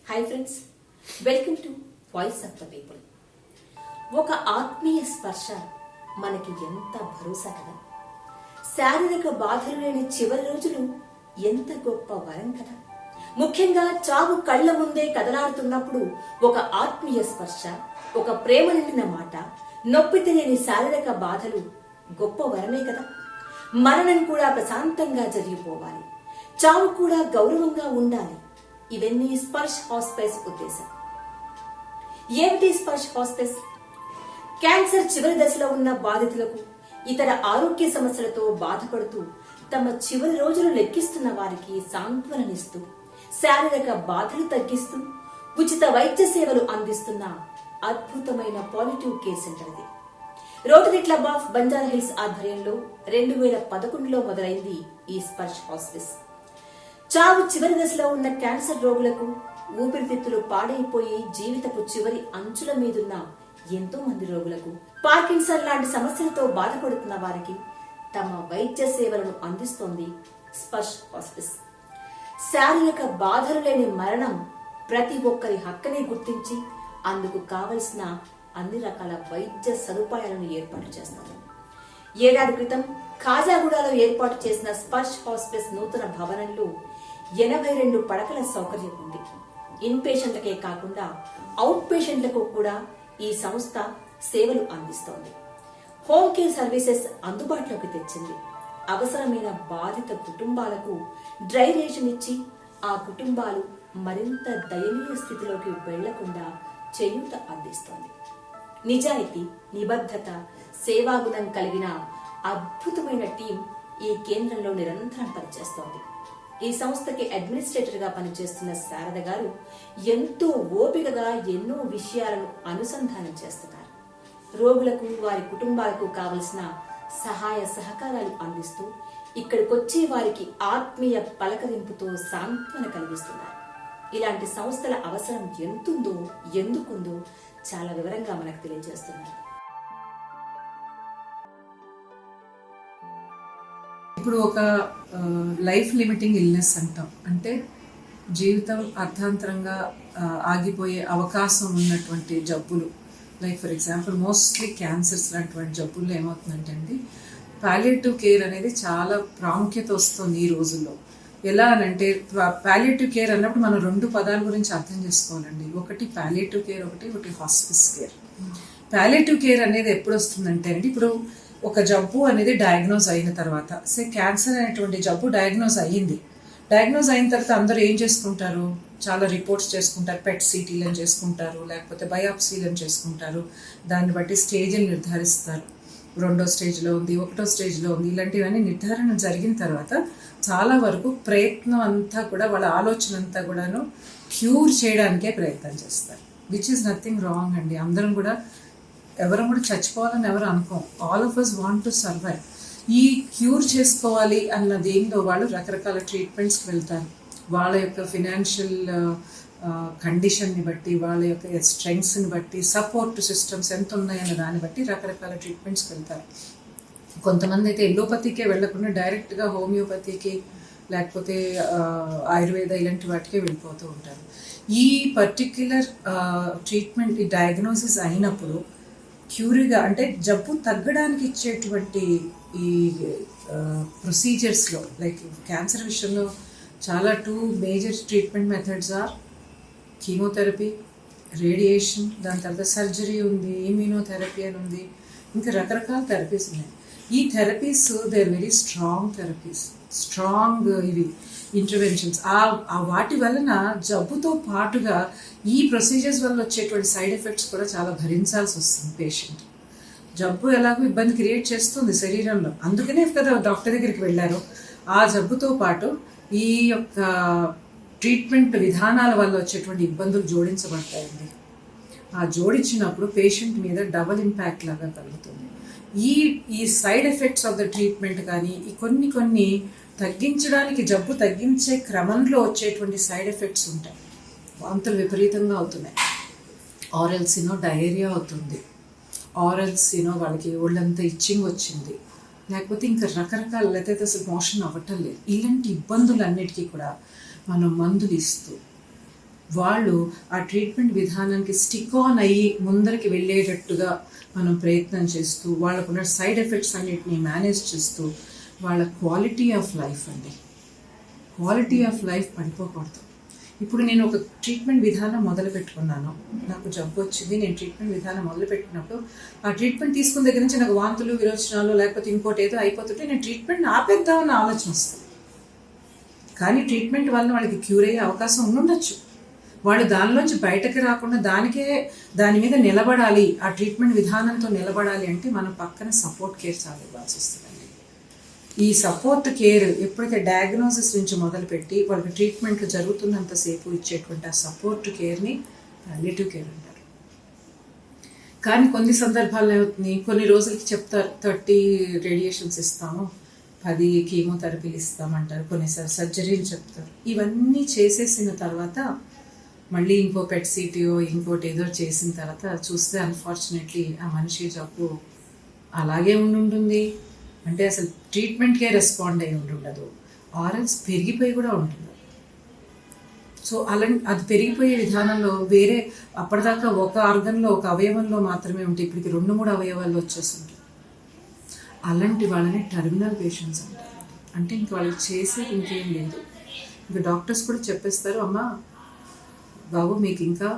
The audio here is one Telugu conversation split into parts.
Hi friends, welcome to voice of the people. ఒక ఆత్మీయ స్పర్శ మనకి ఎంత భరోసా కదా. శారీరక బాధలు లేని చివరి రోజులు ఎంత గొప్ప వరం కదా. ముఖ్యంగా చావు కళ్ల ముందే కదలాడుతున్నప్పుడు ఒక ఆత్మీయ స్పర్శ, ఒక ప్రేమ నిండిన మాట, నొప్పి తెలియని శారీరక బాధలు గొప్ప వరమే కదా. మరణం కూడా ప్రశాంతంగా జరిగిపోవాలి, చావు కూడా గౌరవంగా ఉండాలి. ఇవన్నీ స్పర్శ్ హాస్పిస్ ఉద్దేశం. ఏమిటి స్పర్శ్ హాస్పిస్? క్యాన్సర్ చివరి దశలో ఉన్న బాధితులకు, ఇతర ఆరోగ్య సమస్యలతో బాధపడుతూ తమ చివరి రోజులు లెక్కిస్తున్న వారికి సాంత్వననిస్తూ, శారీరక బాధలు తగ్గిస్తూ ఉచిత వైద్య సేవలు అందిస్తున్న అద్భుతమైన పాలిటివ్ కేర్ సెంటర్ ఇది. Rotary club of Banjara hills ఆధ్వర్యంలో 2011లో మొదలైంది ఈ స్పర్శ్ హాస్పిస్. చావు చివరి దశలో ఉన్న క్యాన్సర్ రోగులకు, ఊపిరితిత్తులు పాడైపోయి జీవితపు చివరి అంచుల మీదున్న ఎంతో మంది రోగులకు, పార్కిన్సన్ లాంటి సమస్యలతో బాధపడుతున్న వారికి తమ వైద్య సేవలను అందిస్తోంది స్పర్శ్ హాస్పిస్. శారీరక బాధలు లేని మరణం ప్రతి ఒక్కరి హక్కని గుర్తించి అందుకు కావలసిన అన్ని రకాల వైద్య సదుపాయాలను ఏర్పాటు చేస్తారు. ఏడాది క్రితం ఖాజాగూడలో ఏర్పాటు చేసిన స్పర్శ్ హాస్పిస్ నూతన భవనంలో 82 పడకల సౌకర్యం ఉంది. ఇన్ పేషెంట్లకే కాకుండా అవుట్ పేషెంట్లకు కూడా ఈ సంస్థ సేవలు అందిస్తోంది. హోమ్ కేర్ సర్వీసెస్ అందుబాటులోకి తెచ్చింది. అవసరమైన బాధిత కుటుంబాలకు డ్రై రేషన్ ఇచ్చి ఆ కుటుంబాలు మరింత దయనీయ స్థితిలోకి వెళ్లకుండా చేయూత అందిస్తోంది. నిజాయితీ, నిబద్ధత, సేవాగుణం కలిగిన అద్భుతమైన టీం ఈ కేంద్రంలో నిరంతరం పనిచేస్తోంది. ఈ సంస్థకి అడ్మినిస్ట్రేటర్ గా పనిచేస్తున్న శారద గారు ఎంతో ఓపికగా ఎన్నో విషయాలను అనుసంధానం చేస్తున్నారు. రోగులకు, వారి కుటుంబాలకు కావలసిన సహాయ సహకారాలు అందిస్తూ ఇక్కడికొచ్చే వారికి ఆత్మీయ పలకరింపుతో సాంత్వన కలిగిస్తున్నారు. ఇలాంటి సంస్థల అవసరం ఎంతుందో, ఎందుకుందో చాలా వివరంగా మనకు తెలియజేస్తున్నారు. ఇప్పుడు ఒక లైఫ్ లిమిటింగ్ ఇల్నెస్ అంటాం, అంటే జీవితం అర్థాంతరంగా ఆగిపోయే అవకాశం ఉన్నటువంటి జబ్బులు, like for example mostly cancers లాంటి జబ్బుల్లో ఏమవుతుందంటే అండి, పాలియేటివ్ కేర్ అనేది చాలా ప్రాముఖ్యత వస్తుంది ఈ రోజుల్లో. ఎలా అనంటే పాలియేటివ్ కేర్ అన్నప్పుడు మనం 2 పదాల గురించి అర్థం చేసుకోవాలండి. ఒకటి పాలియేటివ్ కేర్, ఒకటి హాస్పిస్ కేర్. పాలియేటివ్ కేర్ అనేది ఎప్పుడు వస్తుందంటే అండి, ఇప్పుడు ఒక జబ్బు అనేది డయాగ్నోజ్ అయిన తర్వాత, క్యాన్సర్ అనేటువంటి జబ్బు డయాగ్నోజ్ అయిన తర్వాత అందరూ ఏం చేసుకుంటారు, చాలా రిపోర్ట్స్ చేసుకుంటారు, పెట్ సిటీలను చేసుకుంటారు, లేకపోతే బయాప్సీలను చేసుకుంటారు. దాన్ని బట్టి స్టేజ్ని నిర్ధారిస్తారు. 2వ స్టేజ్లో ఉంది, 1వ స్టేజ్లో ఉంది. ఇలాంటివన్నీ నిర్ధారణ జరిగిన తర్వాత చాలా వరకు ప్రయత్నం అంతా కూడా, వాళ్ళ ఆలోచన అంతా కూడాను క్యూర్ చేయడానికే ప్రయత్నం చేస్తారు. విచ్ ఈస్ నథింగ్ రాంగ్ అండి. అందరం కూడా ఎవరు కూడా చచ్చిపోవాలని ఎవరు అనుకోం. All of us want to survive. ఈ క్యూర్ చేసుకోవాలి అన్న దేనిలో వాళ్ళు రకరకాల ట్రీట్మెంట్స్కి వెళ్తారు. వాళ్ళ యొక్క ఫినాన్షియల్ కండిషన్ని బట్టి, వాళ్ళ యొక్క స్ట్రెంగ్స్ని బట్టి, సపోర్ట్ సిస్టమ్స్ ఎంత ఉన్నాయన్న దాన్ని బట్టి రకరకాల ట్రీట్మెంట్స్కి వెళ్తారు. కొంతమంది అయితే ఎల్లోపతికే వెళ్లకుండా డైరెక్ట్గా హోమియోపతికి, లేకపోతే ఆయుర్వేద ఇలాంటి వాటికే వెళ్ళిపోతూ ఉంటారు. ఈ పర్టిక్యులర్ ట్రీట్మెంట్, ఈ డయాగ్నోసిస్ అయినప్పుడు క్యూర్గా, అంటే జబ్బు తగ్గడానికి ఇచ్చేటువంటి ఈ ప్రొసీజర్స్లో, లైక్ క్యాన్సర్ విషయంలో చాలా 2 major treatment methods are chemotherapy, radiation, దాని తర్వాత సర్జరీ ఉంది, ఇమ్యూనోథెరపీ అని ఉంది, ఇంకా రకరకాల థెరపీస్ ఉన్నాయి. ఈ therapies they are very strong therapies, strong ఇవి ఇంటర్వెన్షన్స్. వాటి వలన జబ్బుతో పాటుగా ఈ ప్రొసీజర్స్ వల్ల వచ్చేటువంటి సైడ్ ఎఫెక్ట్స్ కూడా చాలా భరించాల్సి వస్తుంది పేషెంట్. జబ్బు ఎలాగో ఇబ్బంది క్రియేట్ చేస్తుంది శరీరంలో, అందుకనే కదా డాక్టర్ దగ్గరికి వెళ్ళారు. ఆ జబ్బుతో పాటు ఈ యొక్క ట్రీట్మెంట్ విధానాల వల్ల వచ్చేటువంటి ఇబ్బందులు జోడించబడతాయండి. ఆ జోడించినప్పుడు పేషెంట్ మీద డబుల్ ఇంపాక్ట్ లాగా కలుగుతుంది. ఈ side effects of the treatment కానీ, ఈ కొన్ని తగ్గించడానికి, జబ్బు తగ్గించే క్రమంలో వచ్చేటువంటి సైడ్ ఎఫెక్ట్స్ ఉంటాయి. వాంతులు విపరీతంగా అవుతున్నాయి, ఆరల్సినో డయేరియా అవుతుంది, ఆరల్సినో వాళ్ళకి ఒళ్ళంతా ఇచ్చింగ్ వచ్చింది, లేకపోతే ఇంకా రకరకాల, లేకపోతే అసలు మోషన్ అవ్వటం లేదు. ఇలాంటి ఇబ్బందులన్నిటికీ కూడా మనం మందులు ఇస్తూ వాళ్ళు ఆ ట్రీట్మెంట్ విధానానికి స్టిక్ ఆన్ అయ్యి ముందరికి వెళ్ళేటట్టుగా మనం ప్రయత్నం చేస్తూ వాళ్ళకున్న సైడ్ ఎఫెక్ట్స్ అన్నిటిని మేనేజ్ చేస్తూ వాళ్ళ క్వాలిటీ ఆఫ్ లైఫ్ అండి, క్వాలిటీ ఆఫ్ లైఫ్ పడిపోకూడదు. ఇప్పుడు నేను ఒక ట్రీట్మెంట్ విధానం మొదలు పెట్టుకున్నాను, నాకు జబ్బు వచ్చింది, నేను ట్రీట్మెంట్ విధానం మొదలు పెట్టినప్పుడు ఆ ట్రీట్మెంట్ తీసుకున్న దగ్గర నుంచి నాకు వాంతులు విరోచనాలు లేకపోతే ఇంకోటి ఏదో అయిపోతుంటే నేను ట్రీట్మెంట్ ఆపేద్దామన్న ఆలోచన వస్తుంది. కానీ ట్రీట్మెంట్ వల్ల వాళ్ళకి క్యూర్ అయ్యే అవకాశం ఉండుండొచ్చు. వాళ్ళు దానిలోంచి బయటకు రాకుండా దాని మీద నిలబడాలి, ఆ ట్రీట్మెంట్ విధానంతో నిలబడాలి అంటే మనం పక్కన సపోర్ట్ కేర్ చాలా ఇవ్వాల్సి వస్తుందండి. ఈ సపోర్ట్ కేర్ ఎప్పుడైతే డయాగ్నోసిస్ నుంచి మొదలుపెట్టి వాళ్ళకి ట్రీట్మెంట్ జరుగుతున్నంతసేపు ఇచ్చేటువంటి ఆ సపోర్ట్ కేర్ని పాలియేటివ్ కేర్ అంటారు. కానీ కొన్ని సందర్భాల్లో అవుతుంది, కొన్ని రోజులకి చెప్తారు 30 రేడియేషన్స్ ఇస్తాము, 10 కీమోథెరపీలు ఇస్తామంటారు, కొన్నిసార్లు సర్జరీలు చెప్తారు. ఇవన్నీ చేసేసిన తర్వాత మళ్ళీ ఇంకో పెట్ సిటీయో ఇంకోటి ఏదో చేసిన తర్వాత చూస్తే అన్ఫార్చునేట్లీ ఆ మనిషి జబ్బు అలాగే ఉంటుంది. అంటే అసలు ట్రీట్మెంట్కే రెస్పాండ్ అయ్యి ఉండదు, ఆర్ఎల్స్ పెరిగిపోయి కూడా ఉంటుంది. సో అది పెరిగిపోయే విధానంలో వేరే అప్పటిదాకా ఒక ఆర్గన్లో ఒక అవయవంలో మాత్రమే ఉంటే ఇప్పటికి 2-3 అవయవాల్లో వచ్చేస్తుంటాయి. అలాంటి వాళ్ళని టెర్మినల్ పేషెంట్స్ అంటారు. అంటే ఇంక వాళ్ళకి చేసేది ఇంకేం లేదు. ఇంకా డాక్టర్స్ కూడా చెప్పేస్తారు, అమ్మ బాబు మీకు ఇంకా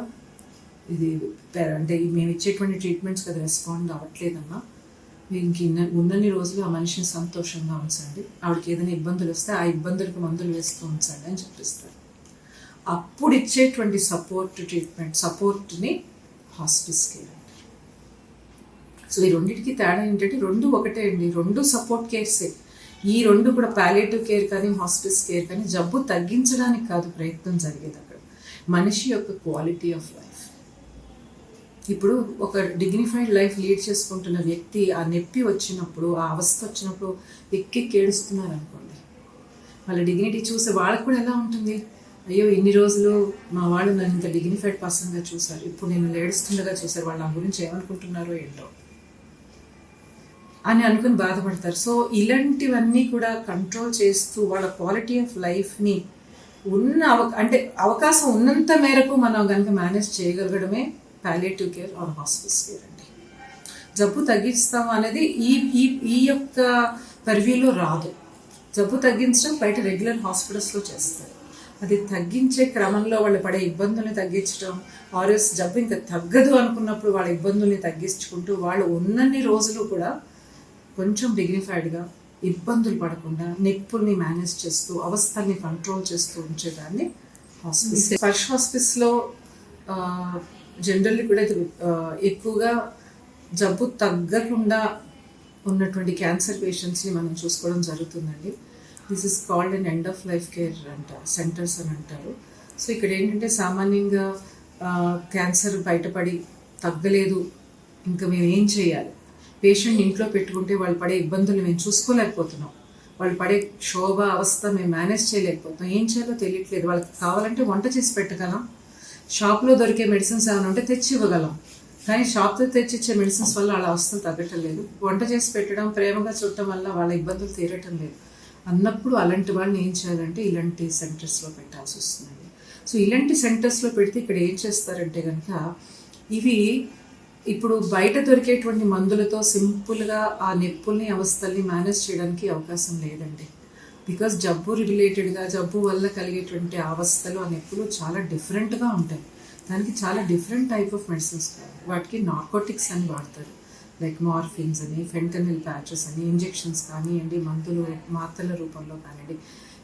ఇది అంటే మేము ఇచ్చేటువంటి ట్రీట్మెంట్స్ కదా రెస్పాండ్ అవ్వట్లేదమ్మా, మీరు ఇంక ఉన్నన్ని రోజులు ఆ మనిషిని సంతోషంగా ఉంచండి, ఆవిడకి ఏదైనా ఇబ్బందులు వస్తే ఆ ఇబ్బందులకు మందులు వేస్తూ ఉంచండి అని చెప్పిస్తారు. అప్పుడు ఇచ్చేటువంటి సపోర్ట్ని హాస్పిస్ కేర్ అండి. సో ఈ రెండింటికి తేడా ఏంటంటే 2 ఒకటే అండి, 2 సపోర్ట్ కేర్సే. ఈ 2 కూడా పాలియేటివ్ కేర్ కానీ హాస్పిస్ కేర్ కానీ జబ్బు తగ్గించడానికి కాదు ప్రయత్నం జరిగేది, అక్కడ మనిషి యొక్క క్వాలిటీ ఆఫ్ లైఫ్. ఇప్పుడు ఒక డిగ్నిఫైడ్ లైఫ్ లీడ్ చేసుకుంటున్న వ్యక్తి ఆ నొప్పి వచ్చినప్పుడు, ఆ అవస్థ వచ్చినప్పుడు ఎక్కి ఏడుస్తున్నారు అనుకోండి, వాళ్ళ డిగ్నిటీ చూసి వాళ్ళకు కూడా ఎలా ఉంటుంది, అయ్యో ఇన్ని రోజులు మా వాళ్ళు నన్ను ఇంత డిగ్నిఫైడ్ పర్సన్గా చూశారు, ఇప్పుడు నేను ఏడుస్తుండగా చూశారు, వాళ్ళు నా గురించి ఏమనుకుంటున్నారో ఏంటో అని అనుకుని బాధపడతారు. సో ఇలాంటివన్నీ కూడా కంట్రోల్ చేస్తూ వాళ్ళ క్వాలిటీ ఆఫ్ లైఫ్ని అంటే అవకాశం ఉన్నంత మేరకు మనం కనుక మేనేజ్ చేయగలగడమే palliative care or hospice care అండి. జబ్బు తగ్గిస్తాం అనేది ఈ యొక్క పరివ్యూలో రాదు. జబ్బు తగ్గించడం బయట రెగ్యులర్ హాస్పిటల్స్లో చేస్తారు. అది తగ్గించే క్రమంలో వాళ్ళు పడే ఇబ్బందుల్ని తగ్గించడం, ఆర్ఎస్ జబ్బు ఇంకా తగ్గదు అనుకున్నప్పుడు వాళ్ళ ఇబ్బందుల్ని తగ్గించుకుంటూ వాళ్ళు ఉన్నన్ని రోజులు కూడా కొంచెం డిగ్నిఫైడ్గా ఇబ్బందులు పడకుండా నొప్పుల్ని మేనేజ్ చేస్తూ అవస్థల్ని కంట్రోల్ చేస్తూ ఉంచేదాన్ని హాస్పిస్. స్పర్శ హాస్పిస్లో జనరల్లీ కూడా ఎక్కువగా జబ్బు తగ్గకుండా ఉన్నటువంటి క్యాన్సర్ పేషెంట్స్ని మనం చూసుకోవడం జరుగుతుందండి. This is called and end of life care centres అని అంటారు. సో ఇక్కడ ఏంటంటే సామాన్యంగా క్యాన్సర్ బయటపడి తగ్గలేదు, ఇంకా మేము ఏం చేయాలి, పేషెంట్ ఇంట్లో పెట్టుకుంటే వాళ్ళు పడే ఇబ్బందులు మేము చూసుకోలేకపోతున్నాం, వాళ్ళు పడే క్షోభ అవస్థ మేము మేనేజ్ చేయలేకపోతున్నాం, ఏం చేయాలో తెలియట్లేదు, వాళ్ళకి కావాలంటే వంట చేసి పెట్టగలం, షాప్లో దొరికే మెడిసిన్స్ ఏమైనా ఉంటే తెచ్చి ఇవ్వగలం, కానీ షాప్తో తెచ్చిచ్చే మెడిసిన్స్ వల్ల వాళ్ళ అవస్థలు తగ్గటం లేదు, వంట చేసి పెట్టడం ప్రేమగా చూడటం వల్ల వాళ్ళ ఇబ్బందులు తీరటం లేదు అన్నప్పుడు అలాంటి వాళ్ళని ఏం చేయాలంటే ఇలాంటి సెంటర్స్లో పెట్టాల్సి వస్తుందండి. సో ఇలాంటి సెంటర్స్లో పెడితే ఇక్కడ ఏం చేస్తారంటే కనుక ఇవి ఇప్పుడు బయట దొరికేటువంటి మందులతో సింపుల్గా ఆ నొప్పుల్ని అవస్థల్ని మేనేజ్ చేయడానికి అవకాశం లేదండి. బికాస్ జబ్బు రిలేటెడ్గా జబ్బు వల్ల కలిగేటువంటి అవస్థలు ఆ నొప్పులు చాలా డిఫరెంట్గా ఉంటాయి. దానికి చాలా డిఫరెంట్ టైప్ ఆఫ్ మెడిసిన్స్ కావాలి. వాటికి నార్కోటిక్స్ అని వాడతారు, లైక్ మార్ఫిన్స్ అని, ఫెంటనిల్ ప్యాచెస్ అని, ఇంజెక్షన్స్ కానివ్వండి, మందులు మాత్రల రూపంలో కానివ్వండి.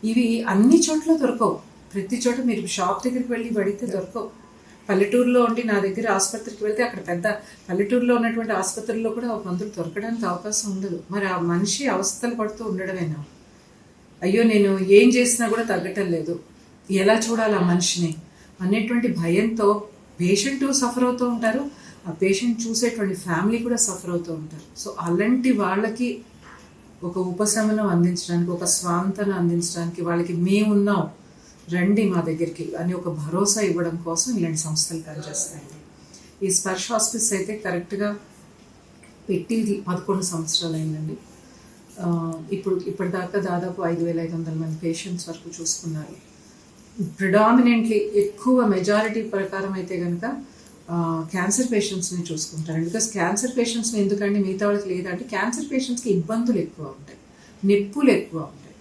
ఇవి అన్ని చోట్ల దొరకవు. ప్రతి చోట మీరు షాప్ దగ్గరికి వెళ్ళి పడితే దొరకవు. పల్లెటూరులో ఉండి నా దగ్గర ఆసుపత్రికి వెళ్తే అక్కడ పెద్ద పల్లెటూరులో ఉన్నటువంటి ఆసుపత్రుల్లో కూడా మందులు దొరకడానికి అవకాశం ఉండదు. మరి ఆ మనిషి అవస్థలు పడుతూ ఉండడమేనా, అయ్యో నేను ఏం చేసినా కూడా తగ్గటం లేదు, ఎలా చూడాలి ఆ మనిషిని అనేటువంటి భయంతో పేషెంట్ సఫర్ అవుతూ ఉంటారు, ఆ పేషెంట్ చూసేటువంటి ఫ్యామిలీ కూడా సఫర్ అవుతూ ఉంటారు. సో అలాంటి వాళ్ళకి ఒక ఉపశమనం అందించడానికి, ఒక స్వాంతన అందించడానికి, వాళ్ళకి మేమున్నాం రండి మా దగ్గరికి అని ఒక భరోసా ఇవ్వడం కోసం ఇలాంటి సంస్థలు పనిచేస్తాయండి. ఈ స్పర్శ హాస్పిస్ అయితే కరెక్ట్గా పెట్టి 11 సంవత్సరాలు అయిందండి. ఇప్పటిదాకా దాదాపు 5,500 మంది పేషెంట్స్ వరకు చూసుకున్నారు. ప్రిడామినెంట్లీ ఎక్కువ మెజారిటీ ప్రకారం అయితే కనుక క్యాన్సర్ పేషెంట్స్ని చూసుకుంటారు. బికాస్ క్యాన్సర్ పేషెంట్స్ని ఎందుకంటే మిగతా వాళ్ళకి లేదంటే క్యాన్సర్ పేషెంట్స్కి ఇబ్బందులు ఎక్కువ ఉంటాయి, నొప్పులు ఎక్కువ ఉంటాయి.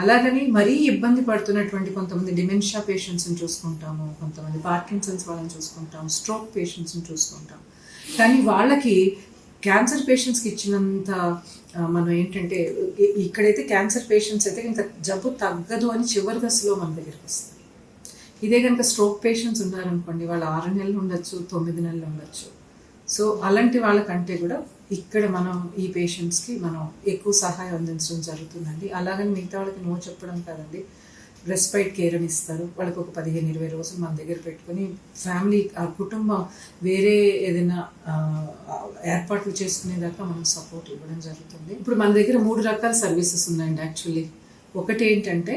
అలాగని మరీ ఇబ్బంది పడుతున్నటువంటి కొంతమంది డిమెన్షియా పేషెంట్స్ని చూసుకుంటాము, కొంతమంది పార్కిన్సన్స్ వాళ్ళని చూసుకుంటాం, స్ట్రోక్ పేషెంట్స్ని చూసుకుంటాం. కానీ వాళ్ళకి క్యాన్సర్ పేషెంట్స్కి ఇచ్చినంత మనం ఏంటంటే ఇక్కడైతే క్యాన్సర్ పేషెంట్స్ అయితే ఇంకా జబ్బు తగ్గదు అని చివరి దశలో మన దగ్గరికి వస్తారు. ఇదే కనుక స్ట్రోక్ పేషెంట్స్ ఉన్నారనుకోండి, వాళ్ళు 6 నెలలు ఉండొచ్చు, 9 నెలలు ఉండొచ్చు. సో అలాంటి వాళ్ళకంటే కూడా ఇక్కడ మనం ఈ పేషెంట్స్కి మనం ఎక్కువ సహాయం అందించడం జరుగుతుందండి. అలాగని మిగతా వాళ్ళకి నో చెప్పడం కాదండి, రెస్పైట్ కేర్ అని ఇస్తారు. వాళ్ళకి ఒక 15-20 రోజులు మన దగ్గర పెట్టుకొని ఫ్యామిలీ ఆ కుటుంబం వేరే ఏదైనా ఏర్పాట్లు చేసుకునేదాకా మనం సపోర్ట్ ఇవ్వడం జరుగుతుంది. ఇప్పుడు మన దగ్గర 3 రకాల సర్వీసెస్ ఉన్నాయండి యాక్చువల్లీ. ఒకటి ఏంటంటే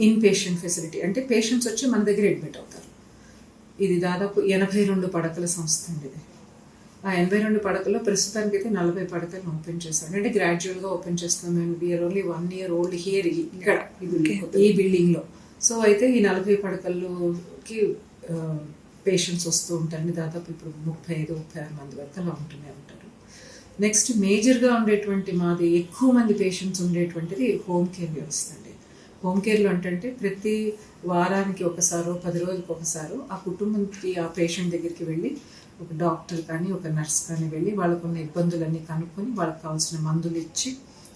ఇన్ పేషెంట్ ఫెసిలిటీ, అంటే పేషెంట్స్ వచ్చి మన దగ్గర అడ్మిట్ అవుతారు. ఇది దాదాపు 82 పడకల సంస్థ అండి. ఇది ఆ 82 పడకల్లో ప్రస్తుతానికి అయితే 40 పడకలను ఓపెన్ చేస్తాం. అంటే గ్రాడ్యువల్గా ఓపెన్ చేస్తాం. మేము we're only 1 year old here ఇక్కడ ఈ బిల్డింగ్లో. సో అయితే ఈ 40 పడకల్లోకి పేషెంట్స్ వస్తూ ఉంటారండి. దాదాపు ఇప్పుడు 35-36 మంది వరకు అలా ఉంటూనే ఉంటారు. నెక్స్ట్ మేజర్గా ఉండేటువంటి మాది ఎక్కువ మంది పేషెంట్స్ ఉండేటువంటిది హోమ్ కేర్ వ్యవస్థ అండి. హోమ్ కేర్లో అంటే ప్రతి వారానికి ఒకసారో 10 రోజులకు ఒకసారో ఆ కుటుంబానికి ఆ పేషెంట్ దగ్గరికి వెళ్ళి ఒక డాక్టర్ కానీ ఒక నర్స్ కానీ వెళ్ళి వాళ్ళకు ఉన్న ఇబ్బందులన్నీ కనుక్కొని వాళ్ళకి కావాల్సిన మందులు ఇచ్చి,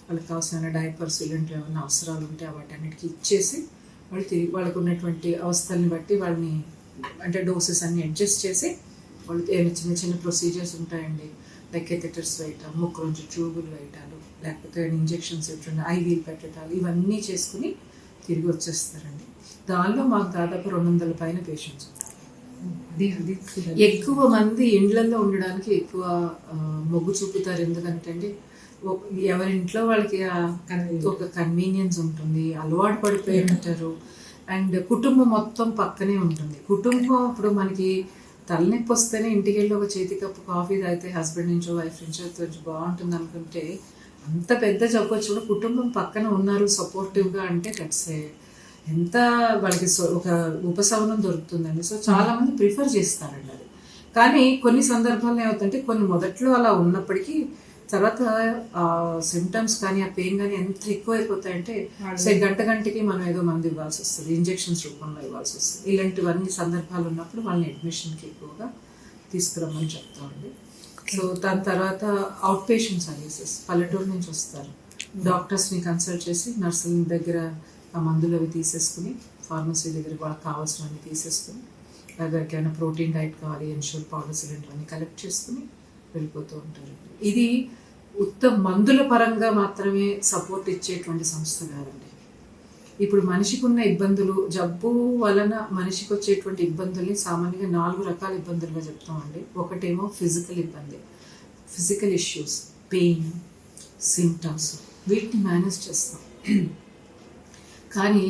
వాళ్ళకి కావాల్సిన డైపర్స్ ఇలాంటివి ఏమైనా అవసరాలు ఉంటే వాటన్నిటికీ ఇచ్చేసి వాళ్ళు తిరిగి వాళ్ళకు ఉన్నటువంటి అవస్థల్ని బట్టి వాళ్ళని అంటే డోసెస్ అన్ని అడ్జస్ట్ చేసి వాళ్ళు ఏమైనా చిన్న చిన్న ప్రొసీజర్స్ ఉంటాయండి, లైక్ కెథెటర్స్ వేయటం, ముక్కు నుంచి ట్యూబులు వేయటాలు, లేకపోతే ఇంజెక్షన్స్ పెట్టడం, ఐవీలు పెట్టడాలు, ఇవన్నీ చేసుకుని తిరిగి వచ్చేస్తారండి. దానిలో మాకు దాదాపు 200 పైన పేషెంట్స్ ఉంటారు. ఎక్కువ మంది ఇండ్లలో ఉండడానికి ఎక్కువ మొగ్గు చూపుతారు. ఎందుకంటే అండి ఎవరింట్లో వాళ్ళకి ఒక కన్వీనియన్స్ ఉంటుంది, అలవాటు పడిపోయి ఉంటారు. అండ్ కుటుంబం మొత్తం పక్కనే ఉంటుంది. కుటుంబం ఇప్పుడు మనకి తలనొప్పి వస్తేనే ఇంటికి వెళ్ళి ఒక చేతి కప్పు కాఫీ తాగితే హస్బెండ్ నుంచో వైఫ్ నుంచో కొంచెం బాగుంటుంది అనుకుంటే, అంత పెద్ద జబ్బు వచ్చి కూడా కుటుంబం పక్కన ఉన్నారు సపోర్టివ్గా అంటే దట్స్ ఎంత వాళ్ళకి ఒక ఉపశమనం దొరుకుతుందండి. సో చాలా మంది ప్రిఫర్ చేస్తారండి అది. కానీ కొన్ని సందర్భాల్లో ఏమవుతుందంటే కొన్ని మొదట్లో అలా ఉన్నప్పటికీ తర్వాత ఆ సిమ్టమ్స్ కానీ ఆ పెయిన్ కానీ ఎంత ఎక్కువైపోతాయంటే గంటకి మనం ఏదో మందు ఇవ్వాల్సి వస్తుంది, ఇంజెక్షన్స్ రూపంలో ఇవ్వాల్సి వస్తుంది. ఇలాంటివన్నీ సందర్భాలు ఉన్నప్పుడు వాళ్ళని అడ్మిషన్కి ఎక్కువగా తీసుకురమ్మని చెప్తామండి. సో దాని తర్వాత అవుట్ పేషెంట్ సర్వీసెస్, పల్లెటూరు నుంచి వస్తారు, డాక్టర్స్ని కన్సల్ట్ చేసి నర్సుల దగ్గర ఆ మందులు అవి తీసేసుకుని ఫార్మసీ దగ్గర వాళ్ళకి కావాల్సినవన్నీ తీసేసుకుని, ఎవరికైనా ప్రోటీన్ డైట్ కావాలి, ఎన్షూర్ పౌడర్స్ ఇలాంటివన్నీ కలెక్ట్ చేసుకుని వెళ్ళిపోతూ ఉంటారు. ఇది ఉత్తమ మందుల పరంగా మాత్రమే సపోర్ట్ ఇచ్చేటువంటి సంస్థ కాదండి. ఇప్పుడు మనిషికి ఉన్న ఇబ్బందులు, జబ్బు వలన మనిషికి వచ్చేటువంటి ఇబ్బందుల్ని సామాన్యంగా 4 రకాల ఇబ్బందులుగా చెప్తామండి. ఒకటేమో ఫిజికల్ ఇబ్బంది, ఫిజికల్ ఇష్యూస్, పెయిన్, సిమ్టమ్స్, వీటిని మేనేజ్ చేస్తాం. కానీ